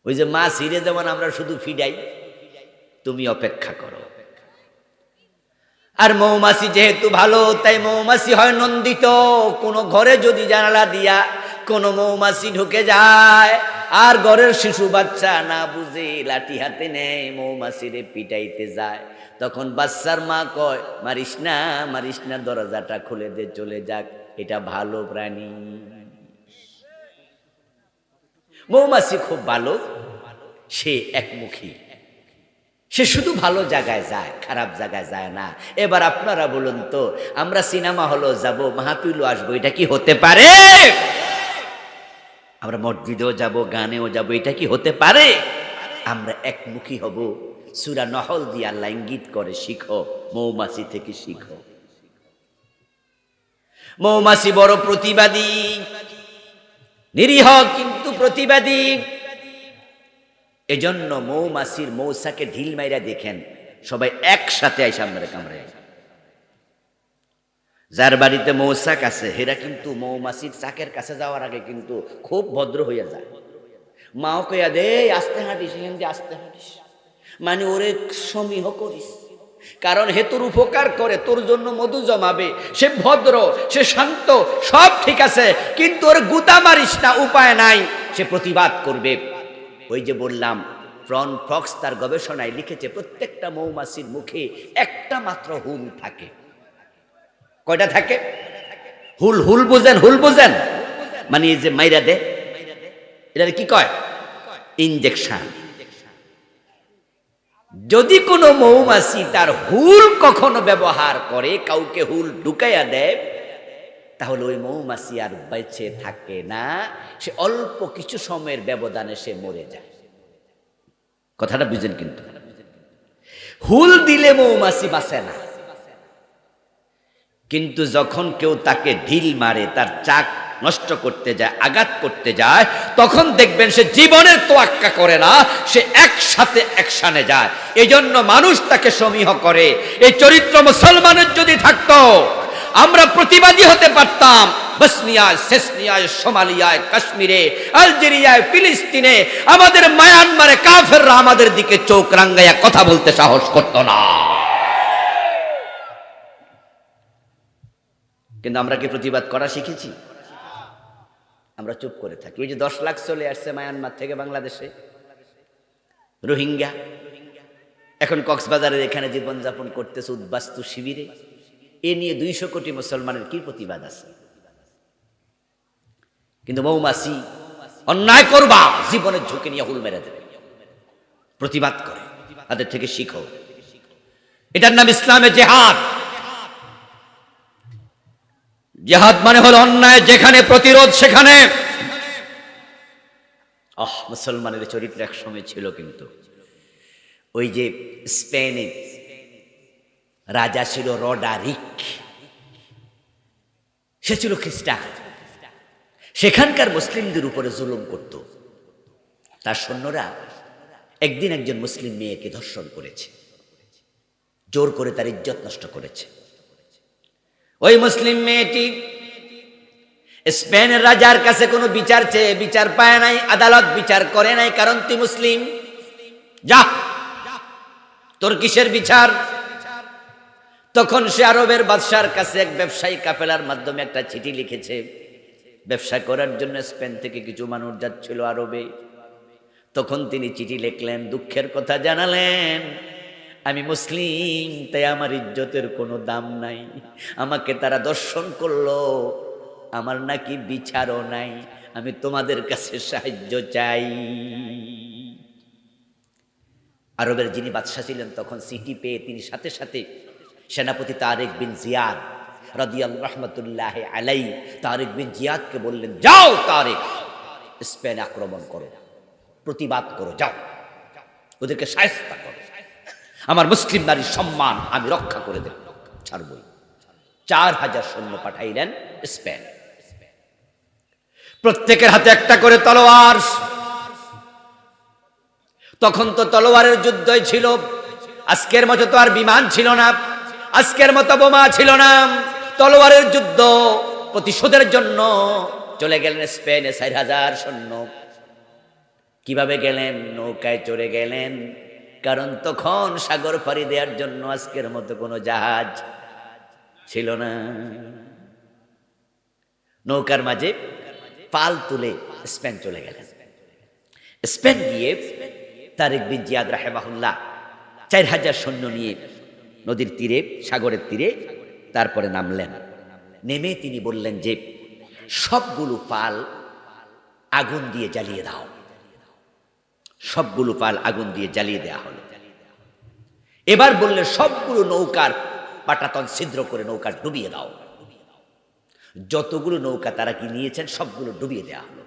ওই যে মা সিরে যেমন আমরা শুধু ফিডাই, তুমি অপেক্ষা করো। আর মৌমাছি যেহেতু ভালো, তাই মৌমাছি হয় নন্দিত। কোন ঘরে যদি জানালা দিয়া কোন মৌমাছি ঢুকে যায়, আর ঘরের শিশু বাচ্চা না বুঝে লাঠি হাতে নেয়, মৌমাছিরে পিটাইতে যায়, তখন বাচ্চার মা কয়, মারিস না, দরজাটা খুলে দে, চলে যাক, এটা ভালো প্রাণী। মৌমাছি খুব ভালো, সে একমুখী, সে শুধু ভালো জায়গায় যায়, খারাপ জায়গায় যায় না। এবার আপনারা বলুন তো, আমরা সিনেমা হলও যাব, মাহফিলও আসবো, এটা কি হতে পারে? আমরা মসজিদেও যাব, গানেও যাব, এটা কি হতে পারে? আমরা একমুখী হব। সূরা নহল দিয়ে আল্লাহ ইঙ্গিত করে, শিখো, মৌমাছি থেকে শিখো। মৌমাছি বড় প্রতিবাদী, নিরীহ কিন্তু প্রতিবাদী। এজন্য মৌমাছির মৌসাকে ঢিল মাইরা দেখেন, সবাই একসাথে আইসা আমরা কামড়ায়। যার বাড়িতে মৌসাক আছে, হেরা কিন্তু মৌমাছির চাকের কাছে যাওয়ার আগে কিন্তু খুব ভদ্র হইয়া যায়। মাও কইয়া দে, আস্তে হাঁটিস, হিন্দি আস্তে হাঁটিস, মানে ওরে সমীহ করিস, কারণ হে তোর উপকার করে, তোর জন্য মধু জমাবে, সে ভদ্র, সে শান্ত, সব ঠিক আছে, কিন্তু ওর গুতা মারিস না, উপায় নাই, সে প্রতিবাদ করবে। ওই যে বললাম, ফ্রন ফক্স তার গবেষণায় লিখেছে, প্রত্যেকটা মৌমাছির মুখে একটা মাত্র হুল থাকে। কয়টা থাকে? হুল। হুল বুঝেন? হুল বুঝেন মানে এই যে মাইরা দে, এটা কি কয়? ইনজেকশন। যদি কোনো মৌমাছি তার হুল কখনো ব্যবহার করে, কাউকে হুল ঢুকাইয়া দেয়, তাহলে ওই মৌমাছি আর বেঁচে থাকে না, সে অল্প কিছু সময়ের ব্যবধানে সে মরে যায়। কথাটা বুঝেন? কিন্তু হুল দিলে মৌমাছি বাঁচে না, কিন্তু যখন কেউ তাকে ঢিল মারে, তার চাক নষ্ট করতে যায়, আঘাত করতে যায়, তখন দেখবেন সে জীবনের তোয়াক্কা করে না, সে একসাথে অ্যাকশনে যায়। এই জন্য মানুষ তাকে সমীহ করে। এই চরিত্র মুসলমানের যদি থাকতো, আমরা প্রতিবাদী হতে পারতাম। বসনিয়ায়, সেসনিয়ায়, সোমালিয়ায়, কাশ্মীরে, আলজেরিয়ায়, ফিলিস্তিনে, আমাদের মায়ানমারে কাফেররা আমাদের দিকে চোখ রাঙ্গাইয়া কথা বলতে সাহস করত না। কিন্তু আমরা কি প্রতিবাদ করা শিখেছি? আমরা চুপ করে থাকি। ওই যে 10 লাখ চলে আসছে মায়ানমার থেকে বাংলাদেশে, রোহিঙ্গা, এখন কক্সবাজারের এখানে জীবনযাপন করতেছে উদ্বাস্তু শিবিরে। এ নিয়ে 200 কোটি মুসলমানের কি প্রতিবাদ আছে? কিন্তু মৌমাছি অন্যায় করবা, জীবনের ঝুঁকি নিয়ে হুল মেরে দেবে, প্রতিবাদ করে। তাদের থেকে শিখো, এটার নাম ইসলামে জেহাদ। জেহাদ মানে হলো অন্যায় যেখানে, প্রতিরোধ সেখানে। মুসলমানের চরিত্র এক সময় ছিল। কিন্তু ওই যে স্পেনে রাজা ছিল রডারিক, সে ছিল খ্রিস্টান, সেখানকার মুসলিমদের উপরে জুলুম করত। তার সৈন্যরা একদিন একজন মুসলিম মেয়েকে ধর্ষণ করেছে, জোর করে তার ইজ্জত নষ্ট করেছে। ওই মুসলিম মেয়েটি স্পেনের রাজার কাছে কোনো বিচার চেয়ে বিচার পায় নাই, আদালত বিচার করে নাই, কারণ তুই মুসলিম, যা, তোর কিসের বিচার? তখন সে আরবের বাদশার কাছে এক ব্যবসায়ী কাফেলার মাধ্যমে একটা চিঠি লিখেছে। ব্যবসা করার জন্য স্পেন থেকে কিছু মানুষ যাচ্ছিল আরবে। তখন তিনি চিঠি লিখলেন, দুঃখের কথা জানালেন, আমি মুসলিম, তাই আমার ইজ্জতের কোনো দাম নাই, আমাকে তারা দর্শন করলো, আমার নাকি বিচারও নাই, আমি তোমাদের কাছে সাহায্য চাই। আরবের যিনি বাদশা ছিলেন তখন চিঠি পেয়ে তিনি সাথে সাথে সেনাপতি তারেক বিন জিয়াদ রাদিয়াল্লাহু রাহমাতুল্লাহি আলাইহি, তারেক বিন জিয়াদকে বললেন, যাও তারেক, স্পেন আক্রমণ করো, প্রতিবাদ করো, যাও, ওদেরকে শায়েস্তা করো, আমার মুসলিম নারীর সম্মান আমি রক্ষা করে দেব, ছাড়বই। 4000 সৈন্য পাঠাইলেন স্পেন, প্রত্যেকের হাতে একটা করে তলোয়ার। তখন তো তলোয়ারের যুদ্ধই ছিল, আজকের মতো তো আর বিমান ছিল না, আজকের মতো বোমা ছিল না, তলোয়ারের যুদ্ধ। প্রতিশোধের জন্য চলে গেলেন স্পেনে 4000 সৈন্য। কিভাবে গেলেন? নৌকায় চড়ে গেলেন, কারণ তখন সাগর পাড়ি দেওয়ার জন্য আজকের মতো কোনো জাহাজ ছিল না। নৌকার মাঝে পাল তুলে স্পেন চলে গেলেন। স্পেন গিয়ে তারেক বিন জিয়াদ রাহিমাহুল্লাহ 4000 সৈন্য নিয়ে নদীর তীরে, সাগরের তীরে তারপরে নামলেন। নেমে তিনি বললেন যে সবগুলো পাল আগুন দিয়ে জ্বালিয়ে দাও। সবগুলো পাল আগুন দিয়ে জ্বালিয়ে দেওয়া হলো। এবার বললেন সবগুলো নৌকার পাটাতন ছিদ্র করে নৌকা ডুবিয়ে দাও। যতগুলো নৌকা তারা কি নিয়েছেন সবগুলো ডুবিয়ে দেওয়া হলো।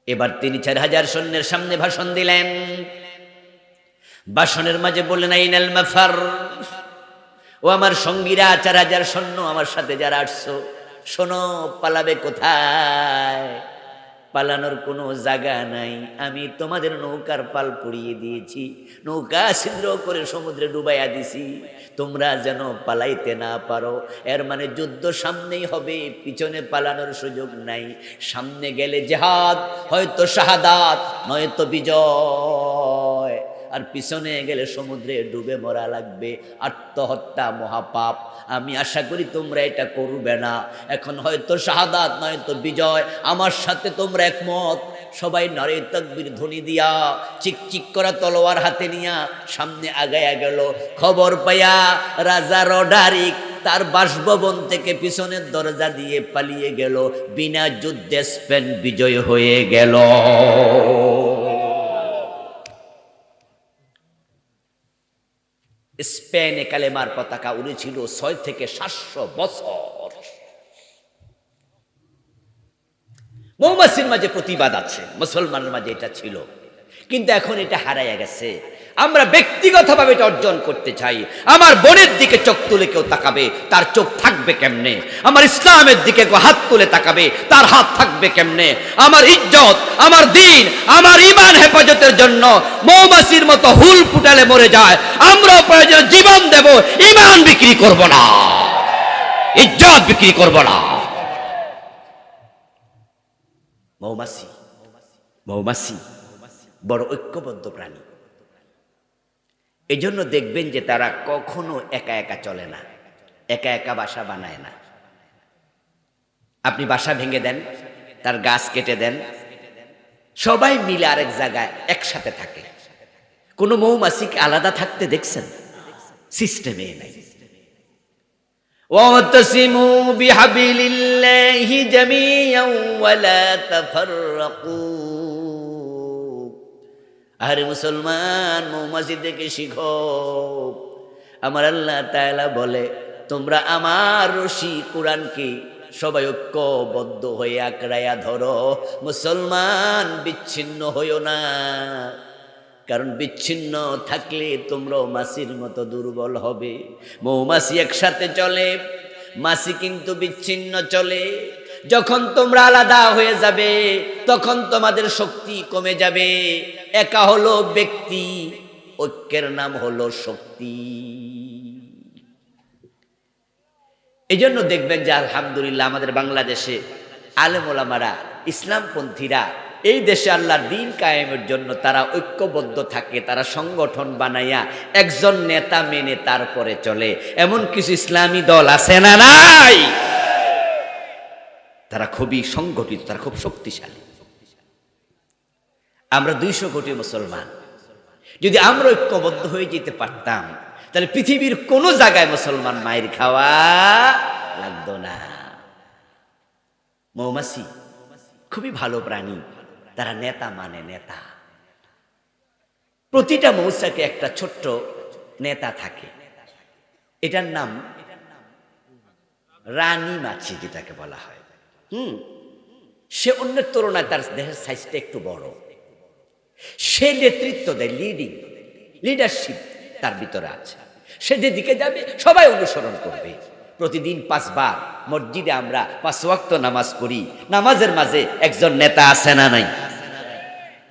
এবার তিনি 4000 সৈন্যের সামনে ভাষণ দিলেন। ভাষণের মাঝে বললেন, আইনাল মাফার, ও আমার সঙ্গীরা, 4000 সৈন্য আমার সাথে যারা আসছো, শোনো, পালাবে কোথায়? পালানোর কোনো জায়গা নাই। আমি তোমাদের নৌকার পাল পুড়িয়ে দিয়েছি, নৌকা ছিদ্র করে সমুদ্রে ডুবাইয়া দিছি, তোমরা যেন পালাইতে না পারো। এর মানে যুদ্ধ সামনেই হবে, পিছনে পালানোর সুযোগ নাই। সামনে গেলে জিহাদ, হয়তো শাহাদাত, নয়তো বিজয়, আর পিছনে গেলে সমুদ্রে ডুবে মরা লাগবে, আত্মহত্যা মহাপাপ। আমি আশা করি তোমরা এটা করবে না। এখন হয়তো শাহাদাত নয়তো বিজয়, আমার সাথে তোমরা একমত। সবাই নারে তাকবীর ধ্বনি দিয়া চিকচিক করা তলোয়ার হাতে নিয়া সামনে আগায়া গেল। খবর পাইয়া রাজা রডারিক তার বাসভবন থেকে পিছনের দরজা দিয়ে পালিয়ে গেল। বিনা যুদ্ধে স্পেন বিজয় হয়ে গেল। স্পেনে কালেমার পতাকা উড়েছিল 6 থেকে 700 বছর। মৌমাছির মাঝে প্রতিবাদ আছে, মুসলমানের মাঝে এটা ছিল, কিন্তু এখন এটা হারাইয়া গেছে। আমরা ব্যক্তিগতভাবে এটা অর্জন করতে চাই। আমার বোনের দিকে চোখ তুলে কেউ তাকাবে, তার চোখ থাকবে কেমনে? আমার ইসলামের দিকে কেউ হাত তুলে তাকাবে, তার হাত থাকবে কেমনে? আমার ইজ্জত, আমার দ্বীন, আমার ঈমান হেফাজতের জন্য মৌমাছির মতো হুল ফুটালে মরে যায়, আমরাও প্রয়োজনে জীবন দেব, ঈমান বিক্রি করব না, ইজ্জত বিক্রি করব না। মৌমাছি, মৌমাছি বড় ঐক্যবদ্ধ প্রাণী। এজন্য দেখবেন যে তারা কখনো একা একা চলে না, একা একা বাসা বানায় না। আপনি বাসা ভেঙে দেন, তার গাছ কেটে দেন, সবাই মিলে আরেক জায়গায় একসাথে থাকে। কোনো মৌমাছিকে আলাদা থাকতে দেখছেন? সিস্টেমে নাই। ওয়াতাসিমু বিহাবিলিল্লাহি জামিআন ওয়া লা তাফাররাকু। আরে মুসলমান, মৌমাছি থেকে শিখো। আমার আল্লাহ তাআলা বলে, তোমরা আমার রশি কোরআনকে সবাই ঐক্যবদ্ধ হয়ে আঁকড়াইয়া ধরো। মুসলমান, বিচ্ছিন্ন হইও না, কারণ বিচ্ছিন্ন থাকলে তোমরাও মাছির মতো দুর্বল হবে। মৌমাছি একসাথে চলে, মাছি কিন্তু বিচ্ছিন্ন চলে। যখন তোমরা আলাদা হয়ে যাবে তখন তোমাদের শক্তি কমে যাবে। একা হলো ব্যক্তি, ঐক্যের নাম হলো শক্তি। এই জন্য দেখবেন যে আলহামদুলিল্লাহ আমাদের বাংলাদেশে আলেম ওলামারা, ইসলামপন্থীরা এই দেশে আল্লাহর দ্বীন কায়েমের জন্য তারা ঐক্যবদ্ধ থাকে, তারা সংগঠন বানাইয়া একজন নেতা মেনে তারপরে চলে। এমন কিছু ইসলামী দল আছে না নাই? তারা খুবই সংগঠিত, তারা খুব শক্তিশালী। আমরা 200 কোটি মুসলমান, যদি আমরা ঐক্যবদ্ধ হয়ে যেতে পারতাম তাহলে পৃথিবীর কোন জায়গায় মুসলমান মায়ের খাওয়া লাগতো না। মৌমাছি খুবই ভালো প্রাণী, তারা নেতা মানে নেতা। প্রতিটা মৌচাকে একটা ছোট্ট নেতা থাকে, এটার নাম রানী মাছি যেটাকে বলা হয়। সে অন্যের তুলনায় তার দেহের সাইজটা একটু বড়। সে নেতৃত্ব দেয়, লিডারশিপ তার ভিতরে আছে। সে যেদিকে যাবে সবাই অনুসরণ করবে। প্রতিদিন 5 বার মসজিদে আমরা 5 ওয়াক্ত নামাজ পড়ি, নামাজের মাঝে একজন নেতা আছে না নাই?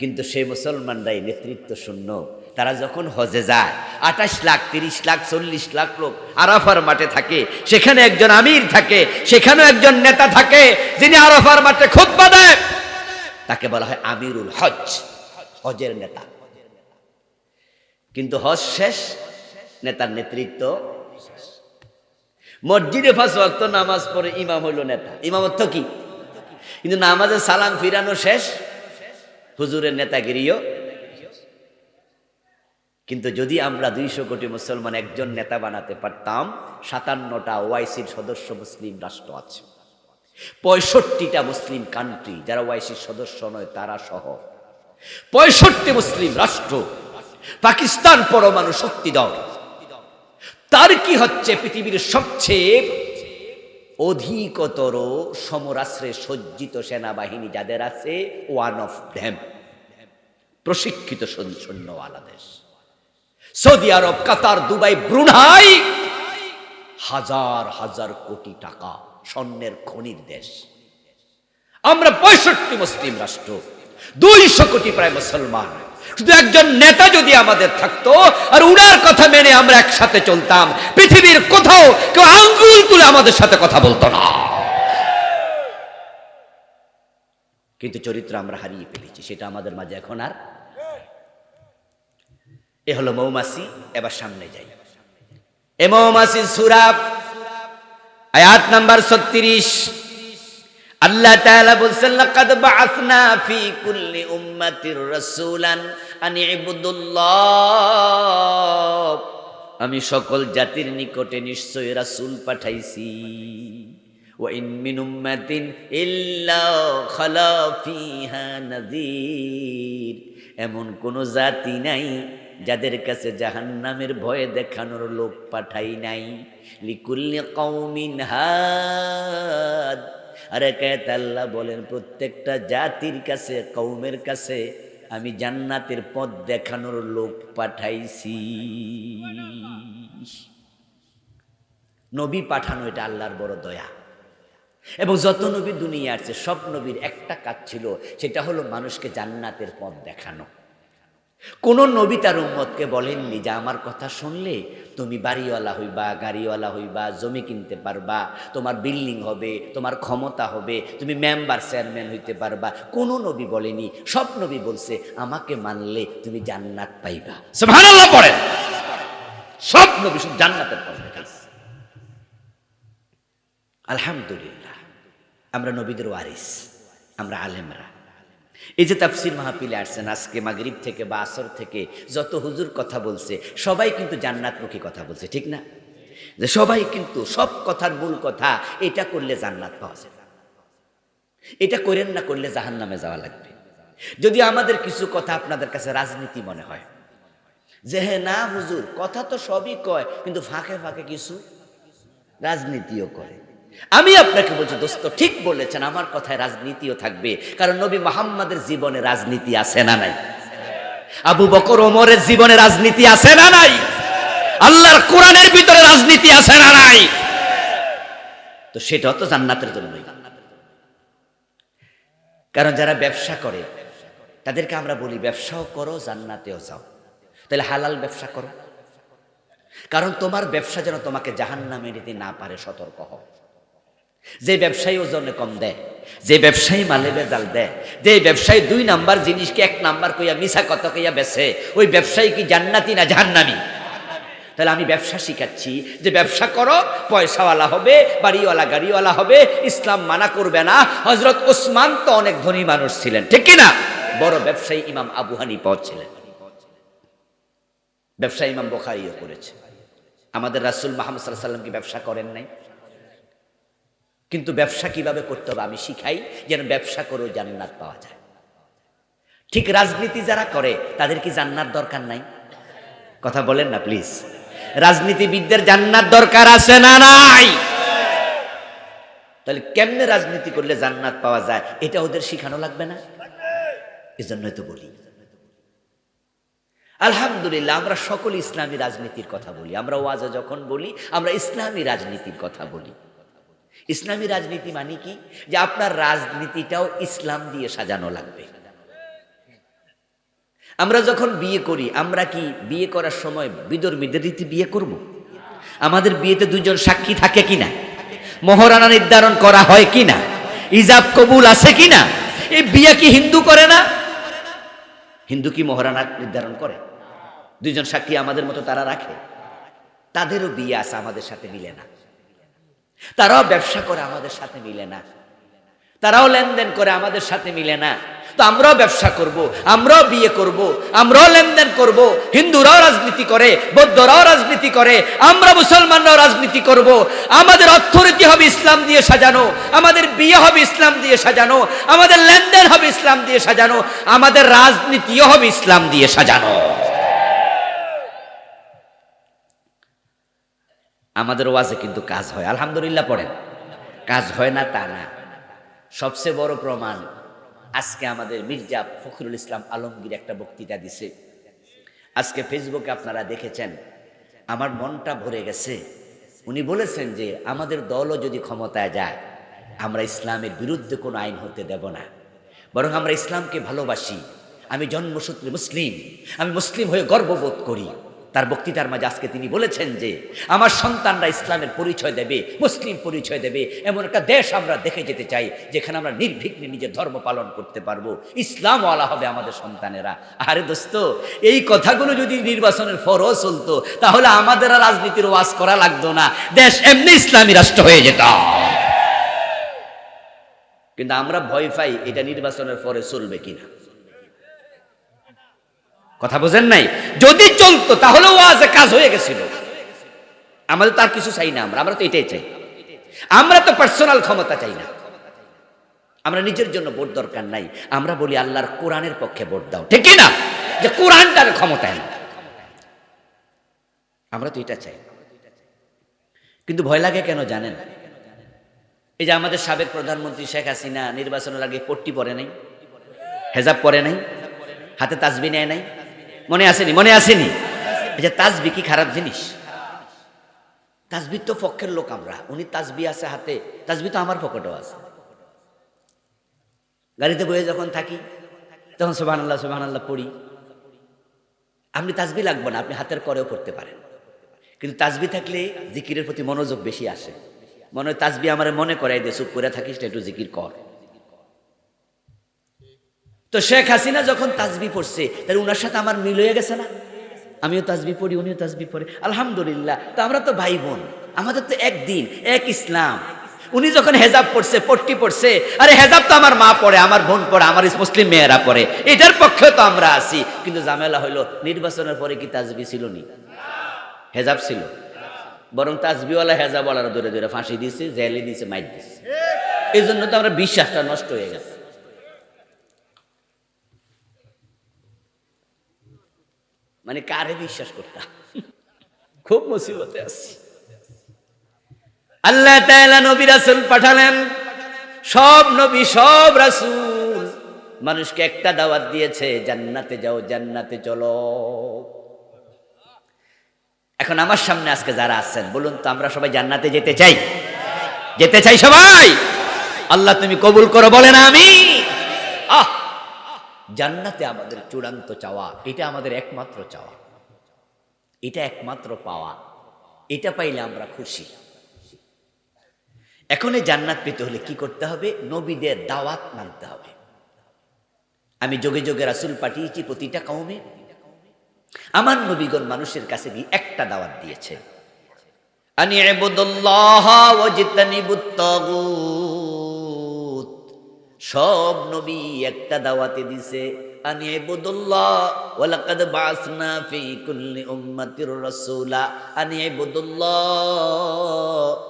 কিন্তু সেই মুসলমানরাই নেতৃত্ব শূন্য। তারা যখন হজে যায় 28 লাখ, 30 লাখ, 40 লাখ লোক আরাফার মাঠে থাকে, সেখানে একজন আমির থাকে, সেখানেও একজন নেতা থাকে যিনি আরাফার মাঠে খুতবা দেয়। তাকে বলা হয় আমিরুল হজ, হজের নেতা। কিন্তু হজ শেষ, নেতার নেতৃত্ব শেষ। মসজিদে 5 ওয়াক্ত নামাজ পড়ে ইমাম হইল নেতা, ইমামত্ব কি? কিন্তু নামাজে সালাম ফিরানো শেষ, হুজুরের নেতাগিরিও। কিন্তু যদি আমরা 200 কোটি মুসলমান একজন নেতা বানাতে পারতাম, 57টা ওআইসির সদস্য মুসলিম রাষ্ট্র আছে, 65টা মুসলিম কান্ট্রি যারা ওআইসির সদস্য নয় তারা সহ 65 মুসলিম রাষ্ট্র, পাকিস্তান পরমাণু শক্তি দল, তার কি হচ্ছে পৃথিবীর সবচেয়ে অধিকতর সমরাস্ত্রে সজ্জিত সেনাবাহিনী যাদের আছে, ওয়ান অফ দেম, প্রশিক্ষিত সৈন্যওয়ালা দেশ। সৌদি আরব, কাতার, দুবাই, ব্রুনাই, হাজার হাজার কোটি টাকা স্বর্ণের খনির দেশ। আমরা 65 মুসলিম রাষ্ট্র, 200 কোটি প্রায় মুসলমান। শুধু একজন নেতা যদি আমাদের থাকতো আর উনার কথা মেনে আমরা একসাথে চলতাম, পৃথিবীর কোথাও কেউ আঙ্গুল তুলে আমাদের সাথে কথা বলতো না। কিন্তু চরিত্র আমরা হারিয়ে ফেলেছি, সেটা আমাদের মাঝে এখন আর। এ হলো মৌমাছি। এবার সামনে যাই। এ মৌমাছি সূরা আয়াত নাম্বার 36, আল্লাহ তাআলা বলেন, লাকাদ বাআসনা ফি কুল্লি উম্মাতির রাসূলান আন ইবুদুল্লাহ। আমি সকল জাতির নিকটে নিশ্চয় রাসূল পাঠাইছি। ওয়া ইন মিন উম্মাতিন ইল্লা খালা ফিহা নাযীর। এমন কোন জাতি নাই যাদের কাছে জাহান্নামের ভয় দেখানোর লোক পাঠাই নাই। লিকুল্লি কওমিন হাদ। আর একাত আল্লাহ বলেন, প্রত্যেকটা জাতির কাছে, কওমের কাছে আমি জান্নাতের পথ দেখানোর লোক পাঠাইছি। নবী পাঠানো এটা আল্লাহর বড় দয়া। এবং যত নবী দুনিয়া আছে সব নবীর একটা কাজ ছিল, সেটা হলো মানুষকে জান্নাতের পথ দেখানো। কোন নবী তার উম্মতকে বলেননি যে আমার কথা শুনলে তুমি বাড়িওয়ালা হইবা, গাড়িওয়ালা হইবা, জমি কিনতে পারবা, তোমার বিল্ডিং হবে, তোমার ক্ষমতা হবে, তুমি মেম্বার চেয়ারম্যান হইতে পারবা। কোন নবী বলেনি। সব নবী বলছে আমাকে মানলে তুমি জান্নাত পাইবা। সুবহানাল্লাহ পড়েন। সব নবী শুধু জান্নাতের পথ দেখাইছে। আলহামদুলিল্লাহ, আমরা নবীদের ওয়ারিস, আমরা আলেমরা। এই যে তাফসীর মাহফিলে আসছেন আজকে মাগরিব থেকে বা আসর থেকে যত হুজুর কথা বলছে সবাই কিন্তু জান্নাতমুখী কথা বলছে, ঠিক না? যে সবাই কিন্তু সব কথার মূল কথা, এটা করলে জান্নাত পাওয়া যাবে, এটা করেন না করলে জাহান্নামে যাওয়া লাগবে। যদি আমাদের কিছু কথা আপনাদের কাছে রাজনীতি মনে হয়, যে হ্যাঁ না হুজুর কথা তো সবই কয় কিন্তু ফাঁকে ফাঁকে কিছু রাজনীতিও করে, আমি আপনাকে বলছি দোস্ত ঠিক বলেছেন, আমার কথায় রাজনীতিও থাকবে। কারণ নবী মুহাম্মাদের জীবনে রাজনীতি আছে না নাই? আবু বকর ওমরের জীবনে রাজনীতি আছে না নাই? আল্লাহর কোরআনের ভিতরে রাজনীতি আছে না নাই? তো সেটাও তো জান্নাতের জন্যই। কারণ যারা ব্যবসা করে তাদেরকে আমরা বলি ব্যবসাও করো জান্নাতেও যাও, তাহলে হালাল ব্যবসা করো, কারণ তোমার ব্যবসা যেন তোমাকে জাহান্নামে নিতে না পারে, সতর্ক হও। যে ব্যবসায়ী ওজনে কম দেয়, যে ব্যবসায়ী মালে ভেজাল দেয়, যে ব্যবসায়ী 2 নাম্বার জিনিসকে 1 নাম্বার কইয়া মিছা কথা কইয়া বেচে, ওই ব্যবসায়ী কি জান্নাতি না জাহান্নামী? তাহলে আমি ব্যবসা শিখাচ্ছি যে ব্যবসা করো, পয়সাওয়ালা হবে, বাড়িওয়ালা গাড়িওয়ালা হবে, ইসলাম মানা করবে না। হযরত ওসমান তো অনেক ধনী মানুষ ছিলেন, ঠিক কি না? বড় ব্যবসায়ী ইমাম আবু হানিফা ছিলেন, ব্যবসা ইমাম বুখারীও করেছে। আমাদের রাসূল মুহাম্মদ সাল্লাল্লাহু আলাইহি ওয়াসাল্লাম কি ব্যবসা করেন নাই? কিন্তু ব্যবসা কিভাবে করতে হবে আমি শিখাই, যেন ব্যবসা করেও জান্নাত পাওয়া যায়। ঠিক রাজনীতি যারা করে তাদের কি জান্নাত দরকার নাই? কথা বলেন না প্লিজ। রাজনীতিবিদদের জান্নাত দরকার আছে না নাই? তাহলে কেমনে রাজনীতি করলে জান্নাত পাওয়া যায় এটা ওদের শিখানো লাগবে না? এজন্যই তো বলি আলহামদুলিল্লাহ আমরা সকল ইসলামী রাজনীতির কথা বলি। আমরা ওয়াজে যখন বলি আমরা ইসলামী রাজনীতির কথা বলি। ইসলামী রাজনীতি মানে কি? যে আপনার রাজনীতিটাও ইসলাম দিয়ে সাজানো লাগবে। আমরা যখন বিয়ে করি, আমরা কি বিয়ে করার সময় বিধর্মীদের রীতি বিয়ে করব? আমাদের বিয়েতে 2 জন সাক্ষী থাকে কিনা? মোহরানা নির্ধারণ করা হয় কিনা? ইজাব কবুল আছে কিনা? এই বিয়ে কি হিন্দু করে না? হিন্দু কি মোহরানা নির্ধারণ করে? 2 জন সাক্ষী আমাদের মতো তারা রাখে? তাদেরও বিয়ে আছে, আমাদের সাথে মিলে না। তারাও ব্যবসা করে, আমাদের সাথে মিলে না। তারাও লেনদেন করে, আমাদের সাথে মিলে না। তো আমরাও ব্যবসা করব, আমরাও বিয়ে করব, আমরাও লেনদেন করব। হিন্দুরাও রাজনীতি করে, বৌদ্ধরাও রাজনীতি করে, আমরা মুসলমানরাও রাজনীতি করব। আমাদের অর্থনীতি হবে ইসলাম দিয়ে সাজানো, আমাদের বিয়ে হবে ইসলাম দিয়ে সাজানো, আমাদের লেনদেন হবে ইসলাম দিয়ে সাজানো, আমাদের রাজনীতিও হবে ইসলাম দিয়ে সাজানো। আমাদের ওয়াজে কিন্তু কাজ হয়, আলহামদুলিল্লাহ পড়েন। কাজ হয় না তা না। সবচেয়ে বড় প্রমাণ আজকে আমাদের মির্জা ফখরুল ইসলাম আলমগীর একটা বক্তৃতা দিছে। আজকে ফেসবুকে আপনারা দেখেছেন, আমার মনটা ভরে গেছে। উনি বলেছেন যে আমাদের দলও যদি ক্ষমতায় যায়, আমরা ইসলামের বিরুদ্ধে কোনো আইন হতে দেব না, বরং আমরা ইসলামকে ভালোবাসি। আমি জন্মসূত্রে মুসলিম, আমি মুসলিম হয়ে গর্ববোধ করি। তার বক্তৃতার মাঝে আজকে তিনি বলেছেন যে আমার সন্তানরা ইসলামের পরিচয় দেবে, মুসলিম পরিচয় দেবে, এমন একটা দেশ আমরা দেখে যেতে চাই যেখানে আমরা নির্বিঘ্নে নিজের ধর্ম পালন করতে পারবো, ইসলামওয়ালা হবে আমাদের সন্তানেরা। আরে দোস্ত, এই কথাগুলো যদি নির্বাচনের পরও চলতো তাহলে আমাদের আর রাজনীতির ওয়াজ করা লাগতো না, দেশ এমনি ইসলামী রাষ্ট্র হয়ে যেত। কিন্তু আমরা ভয় পাই এটা নির্বাচনের পরে চলবে কিনা। কথা বোঝেন নাই? যদি চলতো তাহলে ওয়াজে কাজ হয়ে গেছিল। আমাদের তার কিছু চাই না, আমরা তো এটাই চাই। আমরা তো পার্সোনাল ক্ষমতা চাই না, আমরা নিজের জন্য ভোট দরকার নাই। আমরা বলি আল্লাহর কোরআনের পক্ষে ভোট দাও, ঠিক কি না? যে কোরআনটার ক্ষমতায় না, আমরা তো এটা চাই। কিন্তু ভয় লাগে কেন জানেন? এই যে আমাদের সাবেক প্রধানমন্ত্রী শেখ হাসিনা নির্বাচনের আগে পট্টি পরে নাই, হেজাব পরে নাই, হাতে তাসবিহ নেয় নাই, মনে আসেনি? মনে আসেনি? এই যে তাসবিহ কি খারাপ জিনিস? তাসবিহ তো পক্ষের লোক আমরা, উনি তাসবিহ আছে হাতে, তাসবিহ তো আমার পকেটেও আছে। গাড়িতে বয়ে যখন থাকি তখন সুবহানাল্লাহ সুবহানাল্লাহ পড়ি। আপনি তাসবিহ লাগবে না, আপনি হাতের করেও পড়তে পারেন। কিন্তু তাসবিহ থাকলে জিকিরের প্রতি মনোযোগ বেশি আসে। মনে হয় তাসবিহ আমার মনে করাই দে, চুপ করে থাকিস না, একটু জিকির কর। তো শেখ হাসিনা যখন তাসবিহ পড়ছে তাহলে উনার সাথে আমার মিল হয়ে গেছে না? আমিও তাসবিহ পড়ি, উনিও তাসবিহ পড়ে, আলহামদুলিল্লাহ। তো আমরা তো ভাই বোন, আমাদের তো একদিন এক ইসলাম। উনি যখন হেজাব পড়ছে, পট্টি পড়ছে, আরে হেজাব তো আমার মা পড়ে, আমার বোন পড়ে, আমার মুসলিম মেয়েরা পড়ে, এটার পক্ষে তো আমরা আছি। কিন্তু ঝামেলা হইলো নির্বাচনের পরে কি তাসবিহ ছিল নি? হেজাব ছিল। বরং তাসবিহওয়ালা হেজাবওয়ালারা ধরে ধরে ফাঁসি দিয়েছে, জেলে দিয়েছে, মাইর দিয়েছে। এই জন্য তো আমরা বিশ্বাসটা নষ্ট হয়ে গেছে। মানে কারে বিশ্বাস করতাম? খুব মুসিবতে আছি। আল্লাহ তাআলা নবী রাসূল পাঠালেন। সব নবী সব রাসূল মানুষকে একটা দাওয়াত দিয়েছে, জান্নাতে যাও, জান্নাতে চলো। এখন আমার সামনে আজকে যারা আছেন বলুন তো, আমরা সবাই জান্নাতে যেতে চাই? যেতে চাই সবাই? আল্লাহ তুমি কবুল করো, বলেন আমিন। জান্নাতে আমাদের চূড়ান্ত চাওয়া, এটা আমাদের একমাত্র চাওয়া, এটা একমাত্র পাওয়া, এটা পাইলে আমরা খুশি। এখন এই জান্নাত পেতে হলে কি করতে হবে? নবীদের দাওয়াত মানতে হবে। আমি যোগে যোগে রাসূল পাঠিয়েছি প্রতিটা কওমে। আমার নবীগণ মানুষের কাছে গিয়ে একটা দাওয়াত দিয়েছে, আনি ইবুদুল্লাহ ওয়াজতানিবুত তাগুত। সব নবী একটা দাওয়াতে দিছে, আনি ইবুদুল্লাহ ওয়া লাকাদ বাসনা ফি কুল্লি উম্মাতির রাসূলা আনি ইবুদুল্লাহ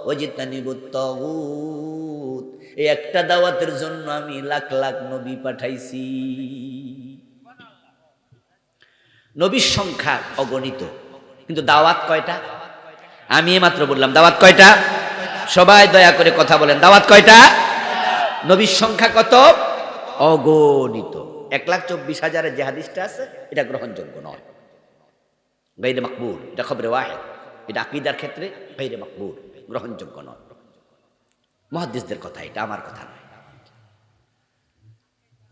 ওয়াজতানিবুত তাগুত। এই একটা দাওয়াতের জন্য আমি লাখ লাখ নবী পাঠাইছি। নবীর সংখ্যা অগণিত, কিন্তু দাওয়াত কয়টা? আমি মাত্র বললাম দাওয়াত কয়টা? সবাই দয়া করে কথা বলেন, দাওয়াত কয়টা? নবীর সংখ্যা কত? অগণিত। 1,24,000 যে হাদিসটা আছে এটা গ্রহণযোগ্য নয়, গায়রে মাকবুল। এটা খবরে ওয়াহিদ, এটা আকীদার ক্ষেত্রে গায়রে মাকবুল, গ্রহণযোগ্য নয়। মুহাদ্দিসদের কথা, এটা আমার কথা নয়।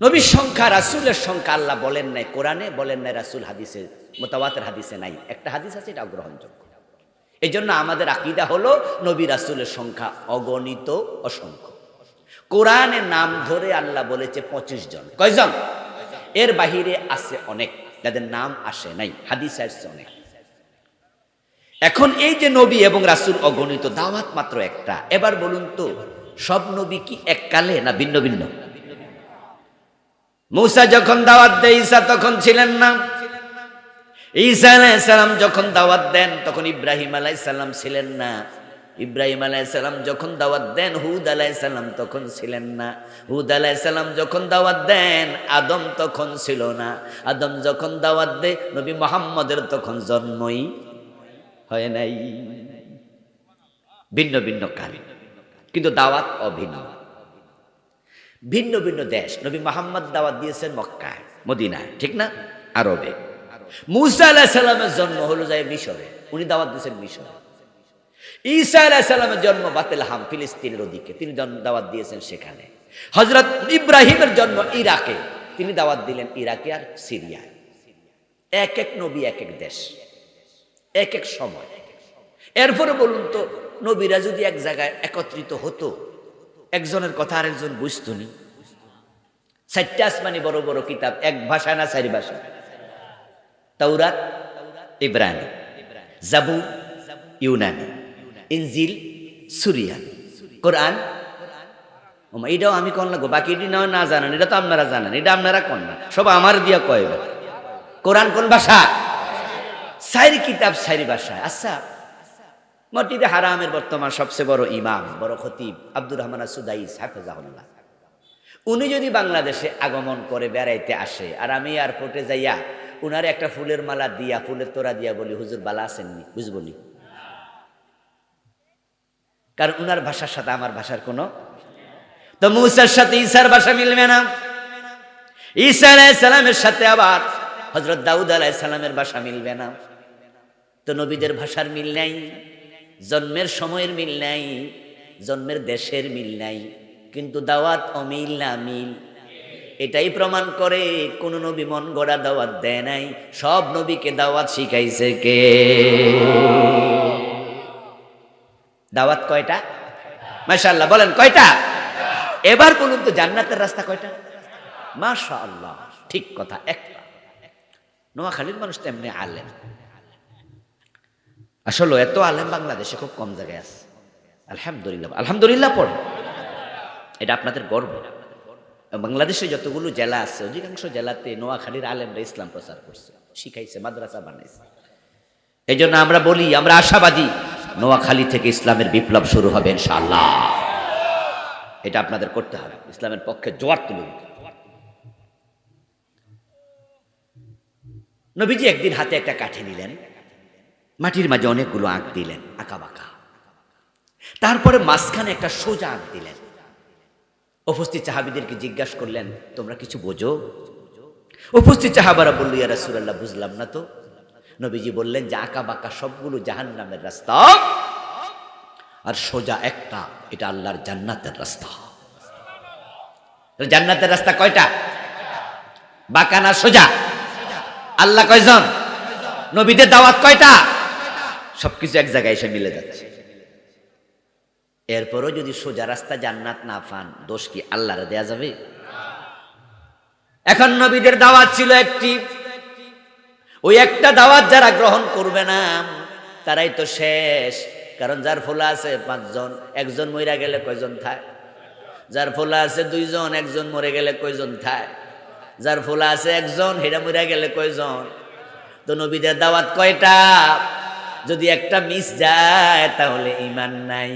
নবীর সংখ্যা, রাসূলের সংখ্যা আল্লাহ বলেন নাই কোরআনে, বলেন নাই রাসূল হাদিসে, মুতাওয়াতির হাদিসে নাই। একটা হাদিস আছে, এটা গ্রহণযোগ্য। এই জন্য আমাদের আকীদা হলো নবী রাসূলের সংখ্যা অগণিত, অসংখ্য। কোরআনে নাম ধরে আল্লাহ বলেছে 25 জন। কয়জন? এর বাহিরে আছে অনেক যাদের নাম আসে নাই, হাদিসে আসছে অনেক। এখন এই যে নবী এবং রাসূল অগণিত, দাওয়াত মাত্র একটা। এবার বলুন তো, সব নবী কি এককালে না ভিন্ন ভিন্ন? মূসা যখন দাওয়াত দেয় ঈসা তখন ছিলেন না। ঈসা আলাইহিস সালাম যখন দাওয়াত দেন তখন ইব্রাহিম আলাইহিস সালাম ছিলেন না। ইব্রাহিম আলাইহিস সালাম যখন দাওয়াত দেন হুদ আলাইহিস সালাম তখন ছিলেন না। হুদ আলাইহিস সালাম যখন দাওয়াত দেন আদম তখন ছিল না। আদম যখন দাওয়াত দেয় নবী মুহাম্মদের তখন জন্মই হয় নাই। ভিন্ন ভিন্ন কাল, কিন্তু দাওয়াত অভিন্ন। ভিন্ন ভিন্ন দেশ। নবী মুহাম্মদ দাওয়াত দিয়েছেন মক্কায়, মদিনায়, ঠিক না? আরবে। মূসা আলাইহিস সালামের জন্ম হলো যায় মিশরে, উনি দাওয়াত দিয়েছেন মিশরে। ঈসা আলাইহিস সালামের জন্ম বাতলেহাম, ফিলিস্তিনের ওদিকে, তিনি দাওয়াত দিয়েছেন সেখানে। হযরত ইব্রাহিমের জন্ম ইরাকে, তিনি দাওয়াত দিলেন ইরাকে আর সিরিয়ায়। এক এক নবী এক এক দেশ, এক এক সময়। এরপরে বলুন তো, নবীরা যদি এক জায়গায় একত্রিত হতো, একজনের কথা আরেকজন বুঝতো নি? 4টা আসমানি বড় বড় কিতাব, এক ভাষা না 4 ভাষা? তাওরাত ইব্রানি, জাবুর ইউনানি, ইনজিল সুরিয়ানি, কোরআন। এটাও আমি কোন লাগবো, বাকি এটি না জানেন, এটা তো আপনারা জানেন, এটা আপনারা কোন না, সব আমার দিয়া কয়বে। কোরআন কোন ভাষা? 4 কিতাব 4 ভাষায়। আচ্ছা, মসজিদে হারামের বর্তমান সবচেয়ে বড় ইমাম, বড় খতিব আব্দুর রহমান সুদাইস হাফেজাহুল্লাহ, উনি যদি বাংলাদেশে আগমন করে বেড়াইতে আসে, আর আমি এয়ারপোর্টে যাইয়া উনার একটা ফুলের মালা দিয়া, ফুলের তোড়া দিয়া বলি, হুজুর বালা আসেননি, বুঝবনি? কারণ উনার ভাষার সাথে আমার ভাষার কোনো, তো মূসার সাথে ঈসার ভাষা মিলবে না। ঈসা আলাইহিস সালামের সাথে আবার হযরত দাউদ আলাইহিস সালামের ভাষা মিলবে না। তো নবীদের ভাষার মিল নাই, জন্মের সময়ের মিল নাই, জন্মের দেশের মিল নাই, কিন্তু দাওয়াত অমিল না মিল। এটাই প্রমাণ করে কোন নবী মন গড়া দাওয়াত দেয় নাই, সব নবীকে দাওয়াত শিখাইছে কে? দাওয়াত কয়টা? মাশাআল্লাহ, বলেন কয়টা? এবার বলুন তো, জান্নাতের রাস্তা কয়টা? মাশাআল্লাহ, ঠিক কথা, একটা। নোয়াখালীর মানুষ তো এমনি আলেম, আসলে এত আলেম বাংলাদেশে খুব কম জায়গায় আছে। আলহামদুলিল্লাহ, আলহামদুলিল্লাহ পড়ে, এটা আপনাদের গর্ব। বাংলাদেশে যতগুলো জেলা আছে অধিকাংশ জেলাতে নোয়াখালীর আলেমরা ইসলাম প্রচার করছে, শিখাইছে, মাদ্রাসা বানাইছে। এই জন্য আমরা বলি, আমরা আশাবাদী নোয়াখালী থেকে ইসলামের বিপ্লব শুরু হবে ইনশাআল্লাহ। এটা আপনাদের করতে হবে, ইসলামের পক্ষে জোয়ার তুলুন। নবীজি একদিন হাতে একটা কাঠি নিলেন, মাটির মাঝে অনেকগুলো আঁক দিলেন, আঁকা বাঁকা। তারপরে মাঝখানে একটা সোজা আঁক দিলেন। উপস্থিত সাহাবীদেরকে জিজ্ঞাসা করলেন, তোমরা কিছু বোঝো? উপস্থিত সাহাবারা বলল, ইয়া রাসূলুল্লাহ, বুঝলাম না তো। নবীজি বললেন যে আঁকা বাঁকা সবগুলো জাহান্নামের রাস্তা, আর সোজা একটা, এটা আল্লাহর জান্নাতের রাস্তা। জান্নাতের রাস্তা কয়টা? বাঁকা না সোজা? আল্লাহ কয়জন? নবীদের দাওয়াত কয়টা? সবকিছু এক জায়গায় এসে মিলে যাচ্ছে। এরপরও যদি সোজা রাস্তা জান্নাত না পান, দোষ কি আল্লাহরে দেয়া যাবে? এখন নবীদের দাওয়াত ছিল একটি, ওই একটা দাওয়াত যারা গ্রহণ করবে না তারাই তো শেষ। কারণ যার ফোলা আছে 5 জন, একজন মইরা গেলে কয়জন থায়? যার ফোলা আছে 2 জন, একজন মরে গেলে কয়জন থায়? যার ফোলা আছে 1 জন, হেরা মইরা গেলে কয়জন? তো নবীদের দাওয়াত কয়টা? যদি একটা মিস যায় তাহলে ঈমান নাই।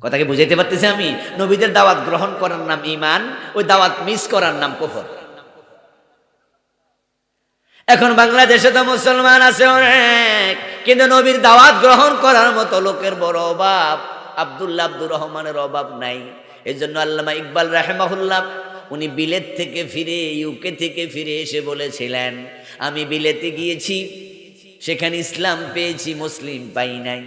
কথা কি বুঝাইতে পারতেছি আমি? নবীদের দাওয়াত গ্রহণ করার নাম ঈমান, ওই দাওয়াত মিস করার নাম কুফর। এখন বাংলাদেশে তো মুসলমান আছে অনেক, কিন্তু নবীর দাওয়াত গ্রহণ করার মতো লোকের বড় অভাব। আব্দুর রহমানের অভাব নাই। এই জন্য আল্লামা ইকবাল রাহিমাহুল্লাহ উনি বিলেত থেকে ফিরে, ইউকে থেকে ফিরে এসে বলেছিলেন, আমি বিলেতে গিয়েছি, সেখানে ইসলাম পেয়েছি, মুসলিম পাই নাই।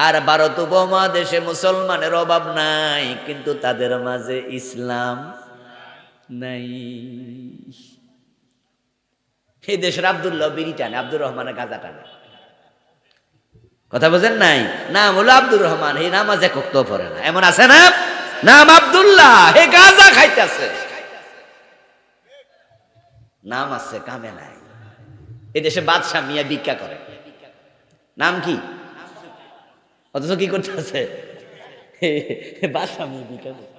আর ভারত উপমহাদেশে মুসলমানের অভাব নাই, কিন্তু তাদের মাঝে ইসলাম নাই। এই দেশের আব্দুল্লাহ বিড়ি টানে, আব্দুর রহমানের গাঁজা টানে। কথা বোঝেন নাই? নাম হলো আব্দুর রহমান, হে নামাজে কক্ত পড়ে না, এমন আছে না? নাম আব্দুল্লাহ, হে গাঁজা খাইতেছে, নাম আছে কামে নাই। এই দেশে বাদশা মিয়া ভিক্ষা করে, নাম কি? অথচ কি করতেছে? বাদশা মিয়া ভিক্ষা করে।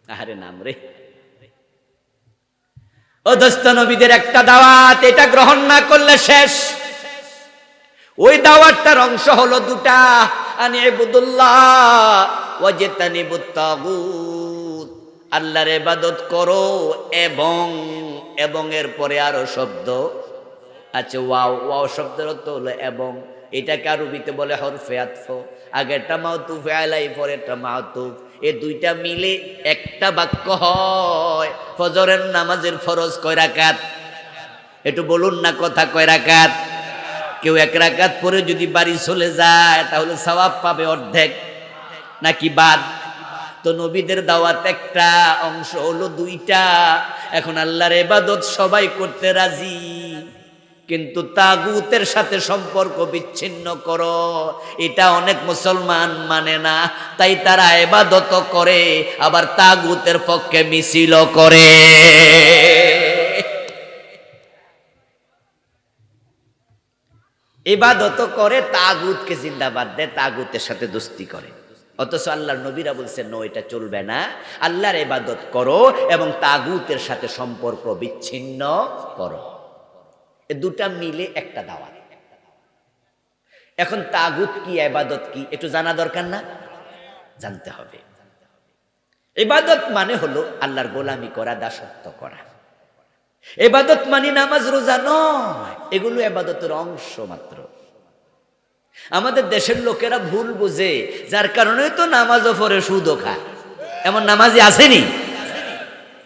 আরে নাম রে। ও দোস্ত, নবীদের একটা দাওয়াত, এটা গ্রহণ না করলে শেষ। ওই দাওয়াতটার অংশ হলো দুটা, আনি ইবুদুল্লাহ ওয়াজতানিবুত তাগুত, আল্লাহর ইবাদত করো এবং এবং এর পরে আরো শব্দ আছে, ওয়াও। ওয়াও শব্দের অর্থ হলো এবং। এটাকে আরবিতে বলে হরফে আতফ। আগেরটা মাউতুফে আলাই, পরেরটা মাউতুফ। এই দুইটা মিলে একটা বাক্য হয়। ফজরের নামাজের ফরজ কয় রাকাত? একটু বলুন না, কথা কয় রাকাত? কেউ 1 রাকাত পরে যদি বাড়ি চলে যায় তাহলে সওয়াব পাবে অর্ধেক, নাকি বাদ? তো নবীদের দাওয়াত একটা, অংশ হলো দুইটা। এখন আল্লাহর ইবাদত সবাই করতে রাজি, কিন্তু তাগুতের সাথে সম্পর্ক বিচ্ছিন্ন করো, এটা অনেক মুসলমান মানে না। তাই তারা ইবাদত করে, আবার তাগুতের পক্ষে মিছিল করে। ইবাদত করে, তাগুতকে জিন্দাবাদ দেয়, তাগুতের সাথে দোস্তি করে। অথচ আল্লাহর নবীরা বলছেন নো, এটা চলবে না। আল্লাহর ইবাদত করো এবং তাগুতের সাথে সম্পর্ক বিচ্ছিন্ন করো। এ দুটা মিলে একটা দাওয়াত। এখন তাগুত কি, ইবাদত কি, একটু জানা দরকার না? জানতে হবে। ইবাদত মানে হলো আল্লাহর গোলামি করা, দাসত্ব করা। ইবাদত মানে নামাজ রোজা নয়, এগুলো ইবাদতের অংশ মাত্র। আমাদের দেশের লোকেরা ভুল বুঝে, যার কারণে তো নামাজও পড়ে, সুদও খায়। এমন নামাজি আসেনি?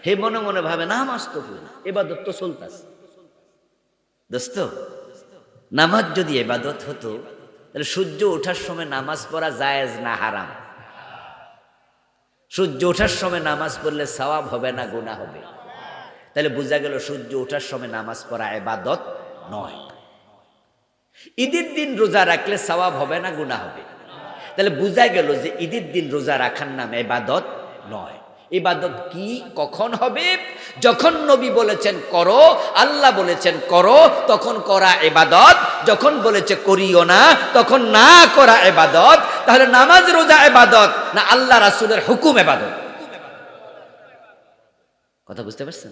হে মনে মনে ভাবে নামাজ তো ভুল, ইবাদত তো চলতেছে। দোস্ত, নামাজ যদি ইবাদত হতো তাহলে সূর্য ওঠার সময় নামাজ পড়া জায়েজ না হারাম? সূর্য ওঠার সময় নামাজ পড়লে সওয়াব হবে না গুনাহ হবে? তাহলে বোঝা গেল সূর্য ওঠার সময় নামাজ পড়া ইবাদত নয়। ঈদের দিন রোজা রাখলে সওয়াব হবে না গুনাহ হবে? তাহলে বোঝা গেল যে ঈদের দিন রোজা রাখার নাম ইবাদত নয়। ইবাদত কি, কখন হবে? যখন নবী বলেছেন করো, আল্লাহ বলেছেন করো, তখন করা ইবাদত। যখন বলেছে করিও না, তখন না করা ইবাদত। তাহলে নামাজ রোজা ইবাদত না আল্লাহ রাসূলের হুকুম ইবাদত? কথা বুঝতে পারছেন?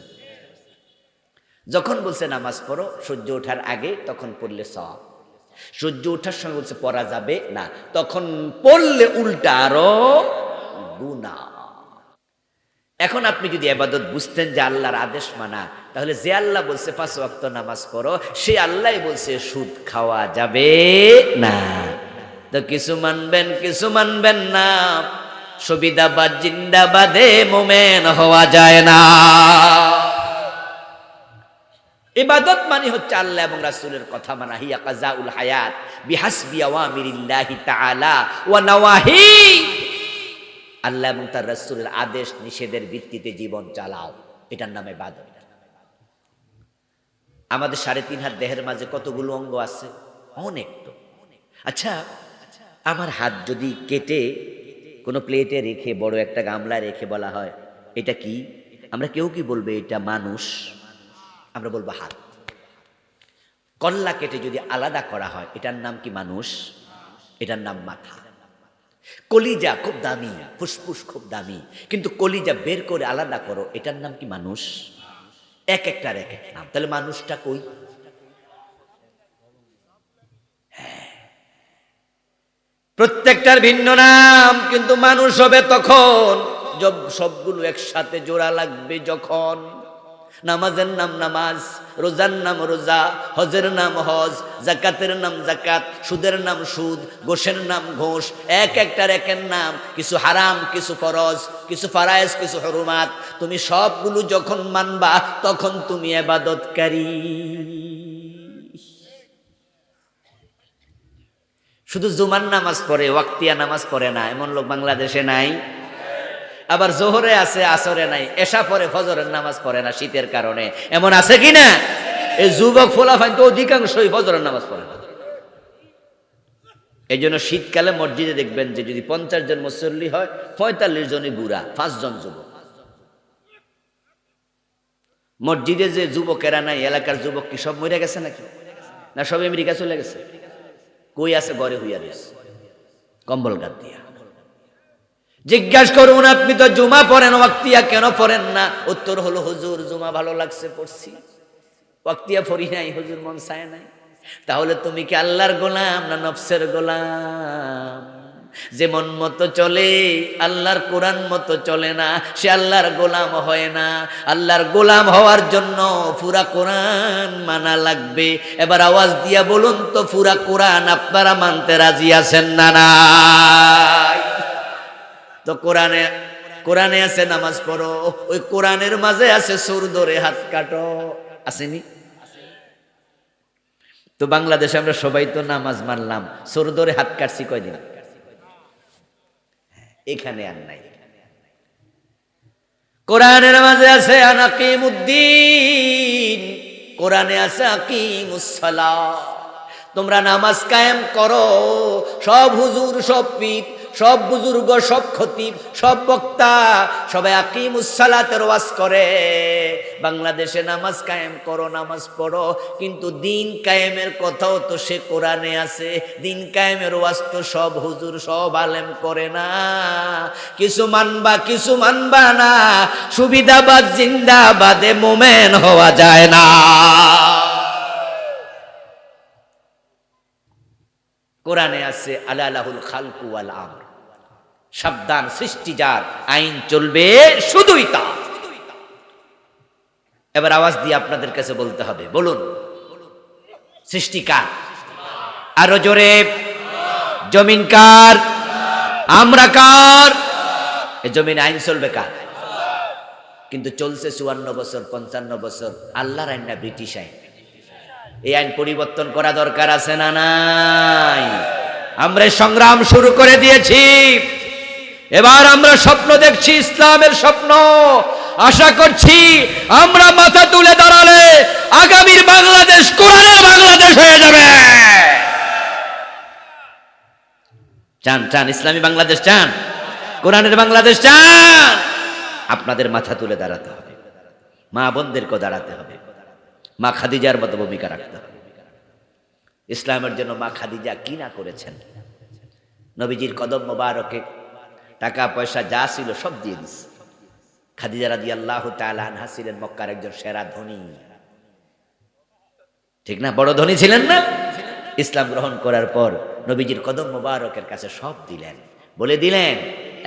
যখন বলছে নামাজ পড়ো সূর্য ওঠার আগে, তখন পড়লে সওয়াব। সূর্য ওঠার সময় বলছে পড়া যাবে না, তখন পড়লে উল্টা আরো গুনাহ। এখন আপনি যদি ইবাদত বুঝতেন যে আল্লাহর আদেশ মানা, তাহলে যে আল্লাহ বলছে 5 ওয়াক্ত নামাজ পড়ো, সে আল্লাহই বলছে সুদ খাওয়া যাবে না। তো কিছু মানবেন, কিছু মানবেন না। সুবিধাবাদ জিন্দাবাদে মোমেন হওয়া যায় না। ইবাদত মানে হচ্ছে আল্লাহ এবং রাসূলের কথা মানা। হিয়া কাযাউল হায়াত বিহাসবি আওয়ামিরিল্লাহি তাআলা ওয়া নাওয়াহি। আল্লাহ এবং তার রাসূলের আদেশ নিষেধের ভিত্তিতে জীবন চালাও, এটার নামে ইবাদত। আমাদের 3.5 হাত দেহের মাঝে কতগুলো অঙ্গ আছে? অনেক তো। আচ্ছা, আমার হাত যদি কেটে কোনো প্লেটে রেখে, বড় একটা গামলায় রেখে বলা হয় এটা কি, আমরা কেউ কি বলবে এটা মানুষ? আমরা বলবো হাত। কল্লা কেটে যদি আলাদা করা হয় এটার নাম কি মানুষ? এটার নাম মাথা। কলিজা খুব দামি, ফুসফুস খুব দামি, কিন্তু কলিজা বের করে আলাদা করো, এটার নাম কি মানুষ? এক একটার এক এক নাম। তাহলে মানুষটা কই? প্রত্যেকটার ভিন্ন নাম, কিন্তু মানুষ হবে তখন সবগুলো একসাথে জোড়া লাগবে যখন। নামাজের নাম নামাজ, রোজার নাম রোজা, হজের নাম হজ, জাকাতের নাম জাকাত, সুদের নাম সুদ, ঘোষের নাম ঘোষ, এক একটার একের নাম। কিছু হারাম, কিছু ফরজ, কিছু ফারায়েজ, কিছু হুরমাত। তুমি সবগুলো যখন মানবা তখন তুমি ইবাদতকারী। শুধু জুমার নামাজ পড়ে, ওয়াক্তিয়া নামাজ পড়ে না এমন লোক বাংলাদেশে নাই। আবার জোহরে আছে, আসরে নাই, এশা পরে, ফজরের নামাজ পড়ে না শীতের কারণে, এমন আছে কি না? এই যুবক ফোলাফান তো অধিকাংশই ফজরের নামাজ পড়ে না। এই জন্য শীতকালে মসজিদে দেখবেন যে যদি 50 জন মুসল্লি হয়, 45 জনই বুড়া, 5 জন যুবক। মসজিদে যে যুবকেরা নাই, এলাকার যুবক কি সব মরে গেছে নাকি? না সব আমেরিকা চলে গেছে? কই আছে? ঘরে হইয়া রয়েছে কম্বল গাদ দিয়া। জিজ্ঞাসা করুন, আপনি তো জুমা পড়েন, ওয়াক্তিয়া কেন পড়েন না? উত্তর হলো, হুজুর জুমা ভালো লাগছে পড়ছি, ওয়াক্তিয়া পড়ি নাই, হুজুর মন চায় নাই। তাহলে তুমি কি আল্লাহর গোলাম না নফসের গোলাম? যে মন মতো চলে, আল্লাহর কোরআন মতো চলে না, সে আল্লাহর গোলাম হয় না। আল্লাহর গোলাম হওয়ার জন্য পুরা কোরআন মানা লাগবে। এবার আওয়াজ দিয়া বলুন তো, পুরা কোরআন আপনারা মানতে রাজি আছেন না? নাই তো কোরআনে আছে নামাজ পড়ো, ওই কোরআনের মাঝে আছে সুর ধরে হাত কাটো, আসেনি? তো বাংলাদেশে আমরা সবাই তো নামাজ মানলাম, সুর ধরে হাত কাটছি কয়দিন? এখানে আর নাই। কোরআনের মাঝে আছে আনাকিমুদ্দিন, কোরআনে আছে আকিমুস সালাহ। তোমরা নামাজ কায়েম করো। সব হুজুর, সব পীর, সব বুজুর্গ, সব খতিব, সব বক্তা সবাই আকিমুস সালাতের ওয়াজ করে। বাংলাদেশে নামাজ কায়েম করো, নামাজ পড়ো, কিন্তু দিন কায়েমের কথাও তো সে কোরআনে আছে। দিন কায়েমের ওয়াজ তো সব হুজুর, সব আলেম করে না। কিছু মানবা, কিছু মানবা না। সুবিধাবাদ জিন্দাবাদে মোমেন হওয়া যায় না। কোরআনে আছে আলালাহুল খালকু ওয়াল আমর, সাবধান, সৃষ্টি যার, আইন চলবে শুধুই তার। এবার আওয়াজ দিয়ে আপনাদের কাছে বলতে হবে, বলুন সৃষ্টি কার? আরো জোরে। জমিন কার? আমরা কার? এই জমিন আইন চলবে কার? কিন্তু চলছে 54 বছর, 55 বছর আল্লাহর আইন না ব্রিটিশ আইন? এই আইন পরিবর্তন করা দরকার আছে না নাই? আমরা সংগ্রাম শুরু করে দিয়েছি। এবার আমরা স্বপ্ন দেখছি, ইসলামের স্বপ্ন। আশা করছি আমরা মাথা তুলে দাঁড়ালে আগামীর বাংলাদেশ কোরআনের বাংলাদেশ হয়ে যাবে। চান? চান ইসলামী বাংলাদেশ? চান কোরআনের বাংলাদেশ? চান? আপনাদের মাথা তুলে দাঁড়াতে হবে, মা বোনদেরকেও দাঁড়াতে হবে, মা খাদিজার মতো ভূমিকা রাখতে হবে। ইসলামের জন্য মা খাদিজা কি না করেছেন। নবীজির কদম মোবারকে টাকা পয়সা যা ছিল সব দিয়ে দিস। খাদিজা রাদিয়াল্লাহু তাআলা আনহা ছিলেন মক্কার একজন সেরা ধনী, ঠিক না? বড় ধনী ছিলেন না? ইসলাম গ্রহণ করার পর নবীজির কদম মোবারকের কাছে সব দিলেন, বলে দিলেন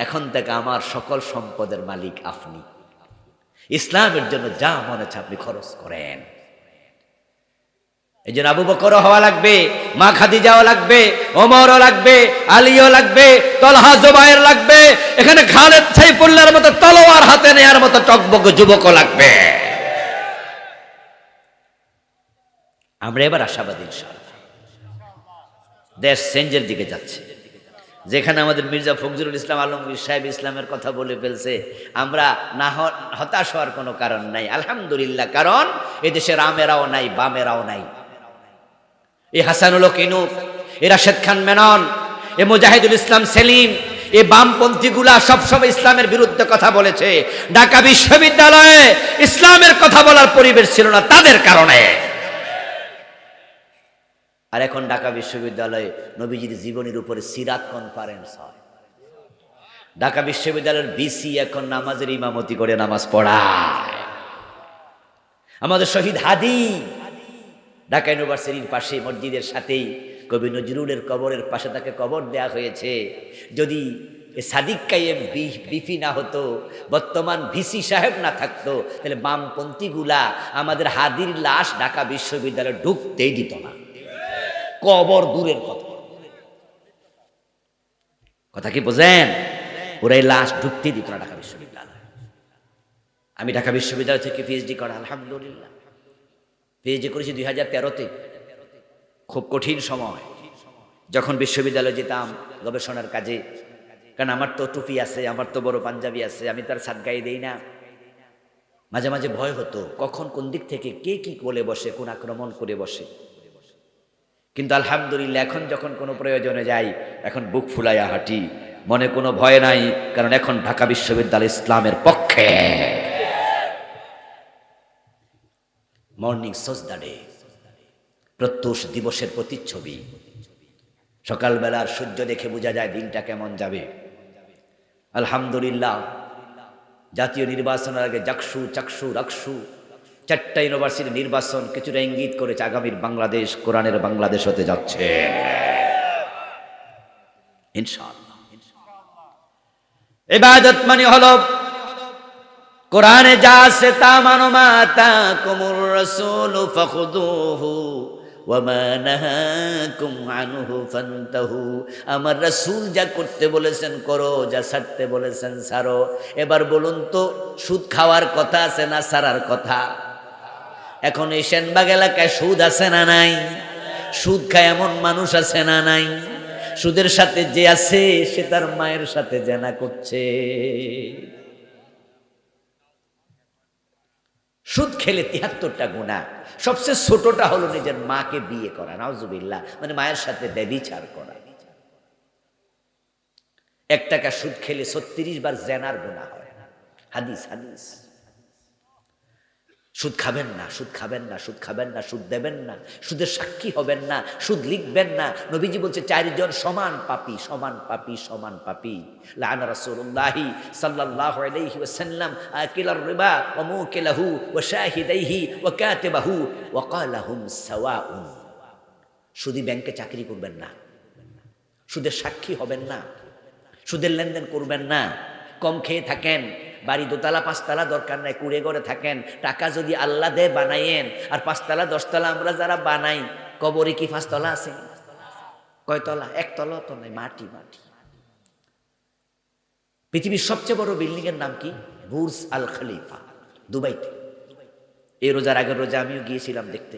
এখন থেকে আমার সকল সম্পদের মালিক আপনি। ইসলামের জন্য যা মনে হচ্ছে আপনি খরচ করেন। এই জন্য আবু বকরও হওয়া লাগবে, মা খাদিজাও লাগবে, ওমরও লাগবে, আলীও লাগবে, তলহা জুবায়ের লাগবে, এখানে খালেদ সাইফুল্লাহর মতো তলোয়ার হাতে নেয়ার মতো টকবক যুবকও লাগবে। আমরা এবার আশাবাদী ইনশাআল্লাহ। দেশ চেঞ্জের দিকে যাচ্ছে। যেখানে আমাদের মির্জা ফখরুল ইসলাম আলমগীর সাহেব ইসলামের কথা বলে ফেলছে, আমরা না হতাশ হওয়ার কোনো কারণ নাই, আলহামদুলিল্লাহ। কারণ এদেশে রামেরাও নাই, বামেরাও নাই। এ হাসানুল হক ইনুফ, এ রাশেদ খান মেনন, এ মুজাহিদুল ইসলাম সেলিম, এই বামপন্থীগুলা সবসময় ইসলামের বিরুদ্ধে কথা বলেছে। ঢাকা বিশ্ববিদ্যালয়ে ইসলামের কথা বলার পরিবেশ ছিল না তাদের কারণে। আর এখন ঢাকা বিশ্ববিদ্যালয়ে নবীজির জীবনীর উপরে সিরাত কনফারেন্স হয়। ঢাকা বিশ্ববিদ্যালয়ের বিসি এখন নামাজের ইমামতি করে নামাজ পড়ায়। আমাদের শহীদ হাদি ঢাকা ইউনিভার্সিটির পাশে মসজিদের সাথেই কবি নজরুলের কবরের পাশে তাকে কবর দেয়া হয়েছে। যদি সাদিক কাইয়েম বিপি না হতো, বর্তমান ভিসি সাহেব না থাকতো, তাহলে বামপন্থীগুলা আমাদের হাদির লাশ ঢাকা বিশ্ববিদ্যালয়ে ঢুকতেই দিত না। কবর দূরের কথা, কথা কি বোঝেন? ওরাই লাশ ঢুকতেই দিত না ঢাকা বিশ্ববিদ্যালয়। আমি ঢাকা বিশ্ববিদ্যালয় থেকে পিএইচডি করা, আলহামদুলিল্লাহ পিএইচডি করেছি 2013-তে। খুব কঠিন সময়, যখন বিশ্ববিদ্যালয়ে যেতাম গবেষণার কাজে। কারণ আমার তো টুপি আছে, আমার তো বড় পাঞ্জাবি আছে, আমি তার সাত গায়ে দেই না। মাঝে মাঝে ভয় হতো কখন কোন দিক থেকে কে কি বলে বসে, কোন আক্রমণ করে বসে। কিন্তু আলহামদুলিল্লাহ এখন যখন কোনো প্রয়োজনে যাই, এখন বুক ফুলাইয়া হাঁটি, মনে কোনো ভয় নাই। কারণ এখন ঢাকা বিশ্ববিদ্যালয় ইসলামের পক্ষে। মর্নিং সজদা ডে, প্রত্যুষ দিবসের প্রতিচ্ছবি। সকালবেলার সূর্য দেখে বোঝা যায় দিনটা কেমন যাবে। আলহামদুলিল্লাহ জাতীয় নির্বাচনের আগে জাকসু চাকসু রাকসু 4টা ইউনিভার্সিটি নির্বাচন কিছুটা ইঙ্গিত করেছে আগামীর বাংলাদেশ কোরআনের বাংলাদেশ হতে যাচ্ছে ইনশাআল্লাহ। ইবাদত মানে হলো কোরআনে যা আছে তা মানো, মা তাকুমুর রাসূল ফাখুযুহু ওয়া মা নাহাকুম আনহু ফান্তাহু। আমার রাসূল যা করতে বলেছেন করো, যা ছাড়তে বলেছেন ছাড়ো। এবার বলুন তো, সুদ খাওয়ার কথা আছে না ছাড়ার কথা? এখন এই সেনবাগ এলাকায় সুদ আছে না নাই? সুদ খায় এমন মানুষ আছে না নাই? সুদের সাথে যে আছে সে তার মায়ের সাথে জেনা করছে। সুদ খেলে 73টা গুনাহ, সবচেয়ে ছোটটা হলো নিজের মাকে বিয়ে করা, নাউজুবিল্লাহ, মানে মায়ের সাথে ব্যভিচার করা। 1 টাকা সুদ খেলে 36 বার জেনার গুনাহ হয়। হাদিস হাদিস। সুদ খাবেন না, সুদ খাবেন না, সুদ খাবেন না, সুদ দেবেন না, সুদের সাক্ষী হবেন না, সুদ লিখবেন না। নবীজি বলছে 4 জন সমান পাপী, সমান পাপী, সমান পাপী। লাআনা রাসূলুল্লাহি সাল্লাল্লাহু আলাইহি ওয়াসাল্লাম আকিলার রিবা ওয়া মুকিলাহু ওয়া শাহিদাইহি ওয়া কাতিবাহু ওয়া ক্বালাহুম সাওয়াউন। সুদী ব্যাংকে চাকরি করবেন না, সুদের সাক্ষী হবেন না, সুদের লেনদেন করবেন না। কম খেয়ে থাকেন, বাড়ি 2 তলা 5 তলা দরকার নাই, কুড়ে ঘরে থাকেন। টাকা যদি আল্লাহ দেয় বানাইয়েন। আর 5 তলা 10 তলা আমরা যারা বানাই, কবরে কি 5 তলা আছে? কয় তলা? 1 তলা তো নাই, মাটি মাটি। পৃথিবীর সবচেয়ে বড় বিল্ডিং এর নাম কি? বুর্জ আল খলিফা, দুবাইতে। এই রোজার আগের রোজা আমিও গিয়েছিলাম দেখতে,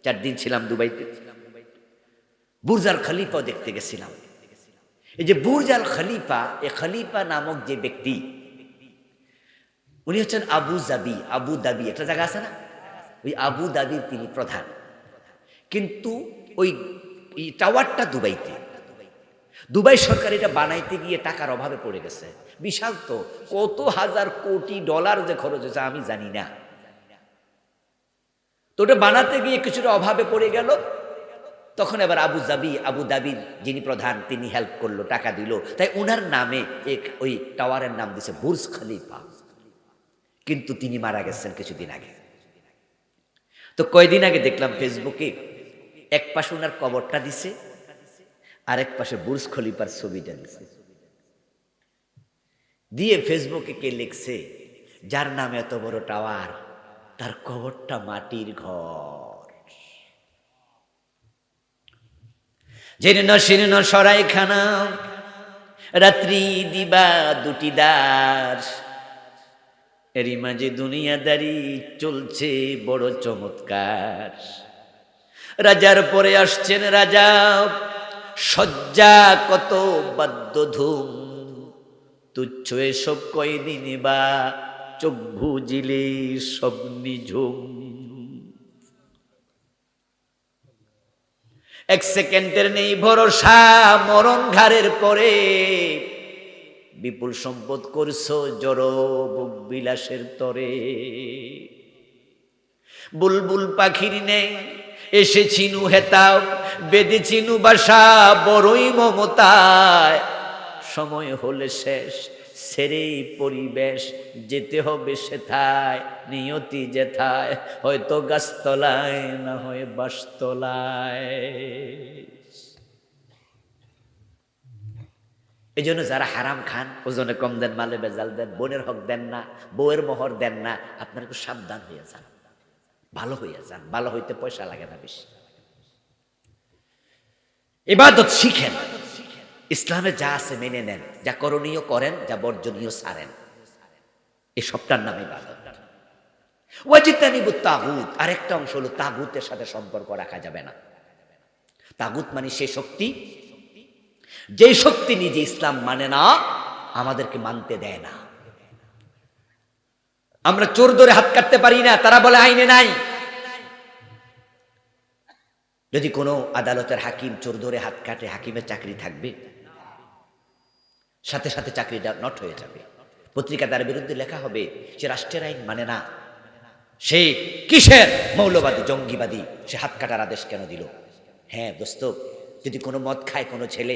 4 দিন ছিলাম দুবাইতে। বুর্জ আল খলিফা দেখতে গেছিলাম। এই যে বুর্জ আল খলিফা, এই খলিফা নামক যে ব্যক্তি, উনি হচ্ছেন আবু দাবি, একটা জায়গা আছে না, ওই আবু দাবির তিনি প্রধান। কিন্তু ওই টাওয়ারটা দুবাইতে। দুবাই সরকার এটা বানাইতে গিয়ে টাকার অভাবে পড়ে গেছে। বিশাল তো, কত হাজার কোটি ডলার যে খরচ হয়েছে আমি জানি না। তো ওটা বানাতে গিয়ে কিছুটা অভাবে পড়ে গেল। তখন এবার আবু দাবির যিনি প্রধান তিনি হেল্প করলো, টাকা দিল। তাই ওনার নামে ওই টাওয়ারের নাম দিছে বুর্জ খলিফা। কিন্তু তিনি মারা গেছেন কিছুদিন আগে। তো কয়দিন আগে দেখলাম ফেসবুকে, এক পাশে ওনার কবরটা দিছে, আরেক পাশে বুর্জ খলিফার ছবিটা দিছে। দিয়ে ফেসবুকে কে লিখছে, যার নামে এত বড় টাওয়ার, তার কবরটা মাটির ঘর। জীর্ণ শীর্ণ সরাইখানা, রাত্রি দিবা 2টি দ্বার, এরই মাঝে দুনিয়াদারি চলছে বড় চমৎকার। রাজার পরে আসছেন রাজা, শয্যা কত বাদ্য ধুম, তুচ্ছ এসব কয়দিন বা চোখ বুজিলে সব নিঝুম। এক সেকেন্ডের নেই ভরসা, মরণ ঘাড়ের পরে, বিপুল সম্পদ করছো জড় ভোগ বিলাসের তরে। বুলবুল পাখির নেই এসেছিনু হেতাও, বেঁধেছিনু বাসা বড়ই মমতায়। সময় হলে শেষ, ছেড়ে পরিবেশ, যেতে হবে সেথায়, নিয়তি যেথায়, হয়তো গাছতলায় না হয় বাসতলায়। এই জন্য যারা হারাম খান, ওজনে কম দেন, মালে বেজাল দেন, বোনের হক দেন না, বউয়ের মোহর দেন না, আপনারা একটু সাবধান হয়ে যান, ভালো হইয়া যান। ভালো হইতে পয়সা লাগে না বেশি। ইবাদত শিখেন, ইসলামে যা আছে মেনে নেন, যা করণীয় করেন, যা বর্জনীয় ছাড়েন, এই সবটার নাম ইবাদত। ওয়াজিতানিবুত তাগুত, আরেকটা অংশ হলো তাগুতের সাথে সম্পর্ক রাখা যাবে না। তাগুত মানে সেই শক্তি, যে শক্তি নিজে ইসলাম মানে না, আমাদেরকে মানতে দেয় না। আমরা চোর ধরে হাত কাটতে পারি না, তারা বলে আইনে নাই। যদি কোনো আদালতের হাকিম চোর ধরে হাত কাটে, হাকিমের চাকরি থাকবে? সাথে সাথে চাকরিটা নট হয়ে যাবে। পত্রিকা তার বিরুদ্ধে লেখা হবে সে রাষ্ট্রের আইন মানে না, সে কিসের মৌলবাদী, জঙ্গিবাদী, সে হাত কাটার আদেশ কেন দিল? হ্যাঁ দোস্ত, যদি কোনো মদ খায় কোনো ছেলে,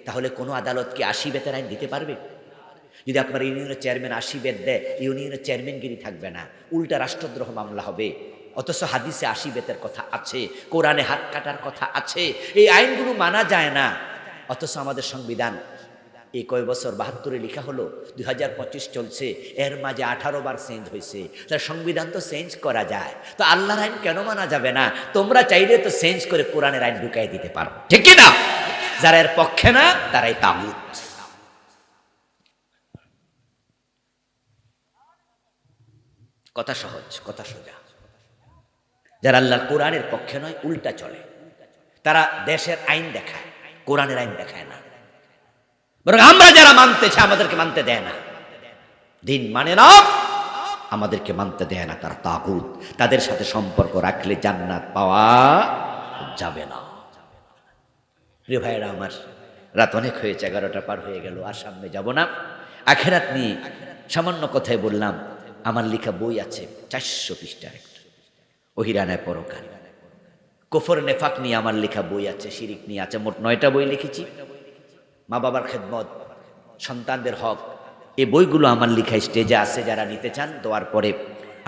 তাহলে কোনো আদালত কি 80 বেতের আইন দিতে পারবে? যদি আপনার ইউনিয়নের চেয়ারম্যান 80 বেত দেয়, ইউনিয়নের চেয়ারম্যানগিরি থাকবে না, উল্টা রাষ্ট্রদ্রোহ মামলা হবে। অথচ হাদিসে 80 বেতের কথা আছে, কোরআনে হাত কাটার কথা আছে, এই আইনগুলো মানা যায় না। অথচ আমাদের সংবিধান এই কয় বছর 72-এ লেখা হলো, 2025 চলছে, এর মাঝে 18 বার চেঞ্জ হয়েছে। তার সংবিধান তো চেঞ্জ করা যায়, তো আল্লাহর আইন কেন মানা যাবে না? তোমরা চাইলে তো চেঞ্জ করে কোরআনের আইন ঢুকাই দিতে পারো, ঠিক কি না? যারা এর পক্ষে না তারাই তাগুত। কথা সহজ, কথা সোজা। যারা আল্লাহর কোরআনের পক্ষে নয়, উল্টা চলে, তারা দেশের আইন দেখায়, কোরআনের আইন দেখায় না। বরং আমরা যারা মানতেছে, আমাদেরকে মানতে দেয় না, দিন মানে না, আমাদেরকে মানতে দেয় না, তারা তাগুত। তাদের সাথে সম্পর্ক রাখলে জান্নাত পাওয়া যাবে না। প্রিয় ভাইয়েরা আমার, রাত অনেক হয়েছে, 11টা পার হয়ে গেল, আর সামনে যাব না। আখেরাত নিয়ে সামান্য কথাই বললাম। আমার লেখা বই আছে 400 পৃষ্ঠার একটা, ওহিরানায় পরকাল। কুফর নেফাক নিয়ে আমার লেখা বই আছে, শিরিক নিয়ে আছে, মোট 9টা বই লিখেছি। মা বাবার খেদমত, সন্তানদের হক, এই বইগুলো আমার লেখা স্টেজে আছে। যারা নিতে চান দোয়ার পরে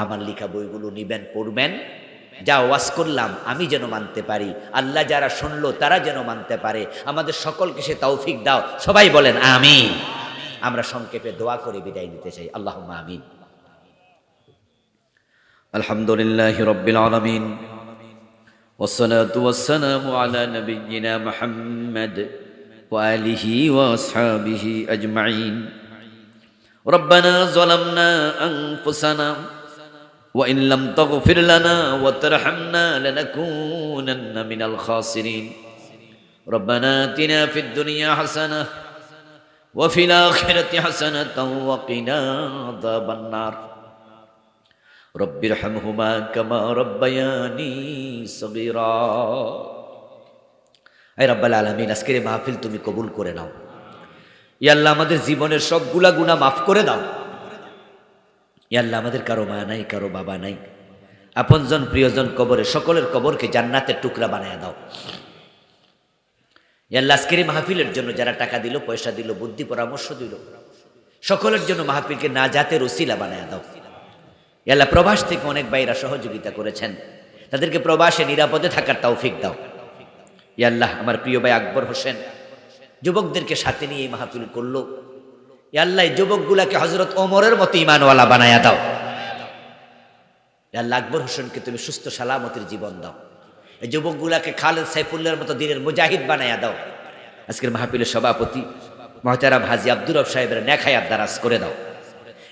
আমার লেখা বইগুলো নিবেন, পড়বেন। যা ওয়াজ করলাম আমি যেন মানতে পারি, আল্লাহ যারা শুনলো তারা যেন মানতে পারে, আমাদের সকলকে সে তৌফিক দাও। সবাই বলেন আমিন। আমরা সংক্ষেপে দোয়া করে বিদায় নিতে চাই। আল্লাহুম্মা আমিন। আলহামদুলিল্লাহি রাব্বিল আলামিন, ওয়াসসালাতু ওয়াসসালামু আলা নাবিয়্যিনা মুহাম্মদ ওয়া আলিহি ওয়া আসহাবিহি আজমাইন। রব্বানা যালামনা আনফুসানা ওয়া ইন লাম তাগফির লানা ওয়া তারহামনা লানাকুনান্না মিনাল খাসিরিন। রব্বানা আতিনা ফিদ দুনিয়া হাসানাহ ওয়া ফিল আখিরাতি হাসানাতাও ওয়া কিনা আযাবান নার। রব্বিরহামহুমা কামা রাব্বায়ানি সগীরা। হে রব্বুল আলামিন, আজকের এই মাহফিল তুমি কবুল করে নাও। ইয়া আল্লাহ, আমাদের জীবনের সবগুলা গুনাহ মাফ করে দাও। ইয়া আল্লাহ, আমাদের কারো মা নাই, কারো বাবা নাই, আপনজন প্রিয়জন কবরে, সকলের কবরকে জান্নাতের টুকরা বানায় দাও। ইয়া আল্লাহ, আজকের এই মাহফিলের জন্য যারা টাকা দিল, পয়সা দিল, বুদ্ধি পরামর্শ দিল, সকলের জন্য মাহফিলকে নাজাতের ওসিলা বানায় দাও। ইয়া আল্লাহ, প্রবাস থেকে অনেক ভাইরা সহযোগিতা করেছেন, তাদেরকে প্রবাসে নিরাপদে থাকার তৌফিক দাও। ইয়া আল্লাহ, আমার প্রিয় ভাই আকবর হোসেন যুবকদেরকে সাথে নিয়ে এই মাহফিল করলো। ইয়া আল্লাহ, এই যুবকগুলাকে হযরত ওমরের মতো ঈমানওয়ালা বানায়া দাও। ইয়া আল্লাহ, আকবর হোসেনকে তুমি সুস্থ সালামতের জীবন দাও। এই যুবকগুলাকে খালেদ সাইফুল্লাহর মতো দিনের মুজাহিদ বানায়া দাও। আজকের মাহফিলের সভাপতি মুহতারাম হাজী আব্দুর রব সাহেবের নেক হায়াত দারাজ করে দাও।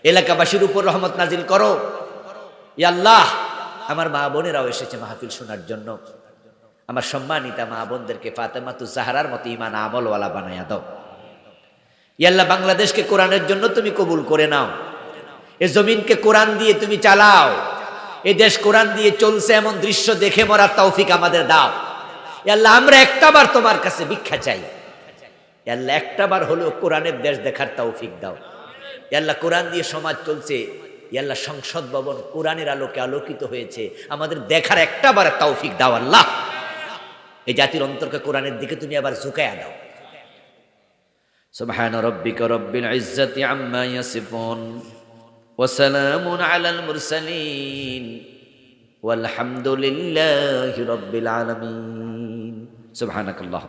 এলাকাবাসীর উপর রহমত নাজিল করো। ইয়া আল্লাহ, আমার মা বোনেরাও এসেছে মাহফিল শোনার জন্য, আমার সম্মানিতা মা বোনদেরকে ফাতেমাতু জাহরার মতো ঈমান আমলওয়ালা বানায়া দাও। ইয়া আল্লাহ, বাংলাদেশকে কোরআনের জন্য তুমি কবুল করে নাও। এ জমিনকে কোরআন দিয়ে তুমি চালাও। এ দেশ কোরআন দিয়ে চলছে এমন দৃশ্য দেখে মরার তৌফিক আমাদের দাও। ইয়া আল্লাহ, আমরা একটাবার তোমার কাছে ভিক্ষা চাই। ইয়া আল্লাহ, একটাবার হলেও কোরআনের দেশ দেখার তৌফিক দাও। ইয়া আল্লাহ, কোরআন দিয়ে সমাজ চলছে। ইয়া আল্লাহ, সংসদ ভবন কোরআনের আলোকে আলোকিত হয়েছে, আমাদের দেখার একটাবার তৌফিক দাও আল্লাহ। এই জাতির অন্তরকে কোরআনের দিকে তুমি আবার ঝুঁকায়া দাও। সুবহান রাব্বিকা রাব্বিল ইজ্জাতি আম্মা ইয়াসিফুন ওয়া সালামুন আলাল মুরসালিন ওয়াল হামদুলিল্লাহি রাব্বিল আলামিন। সুবহানাকাল্লাহ।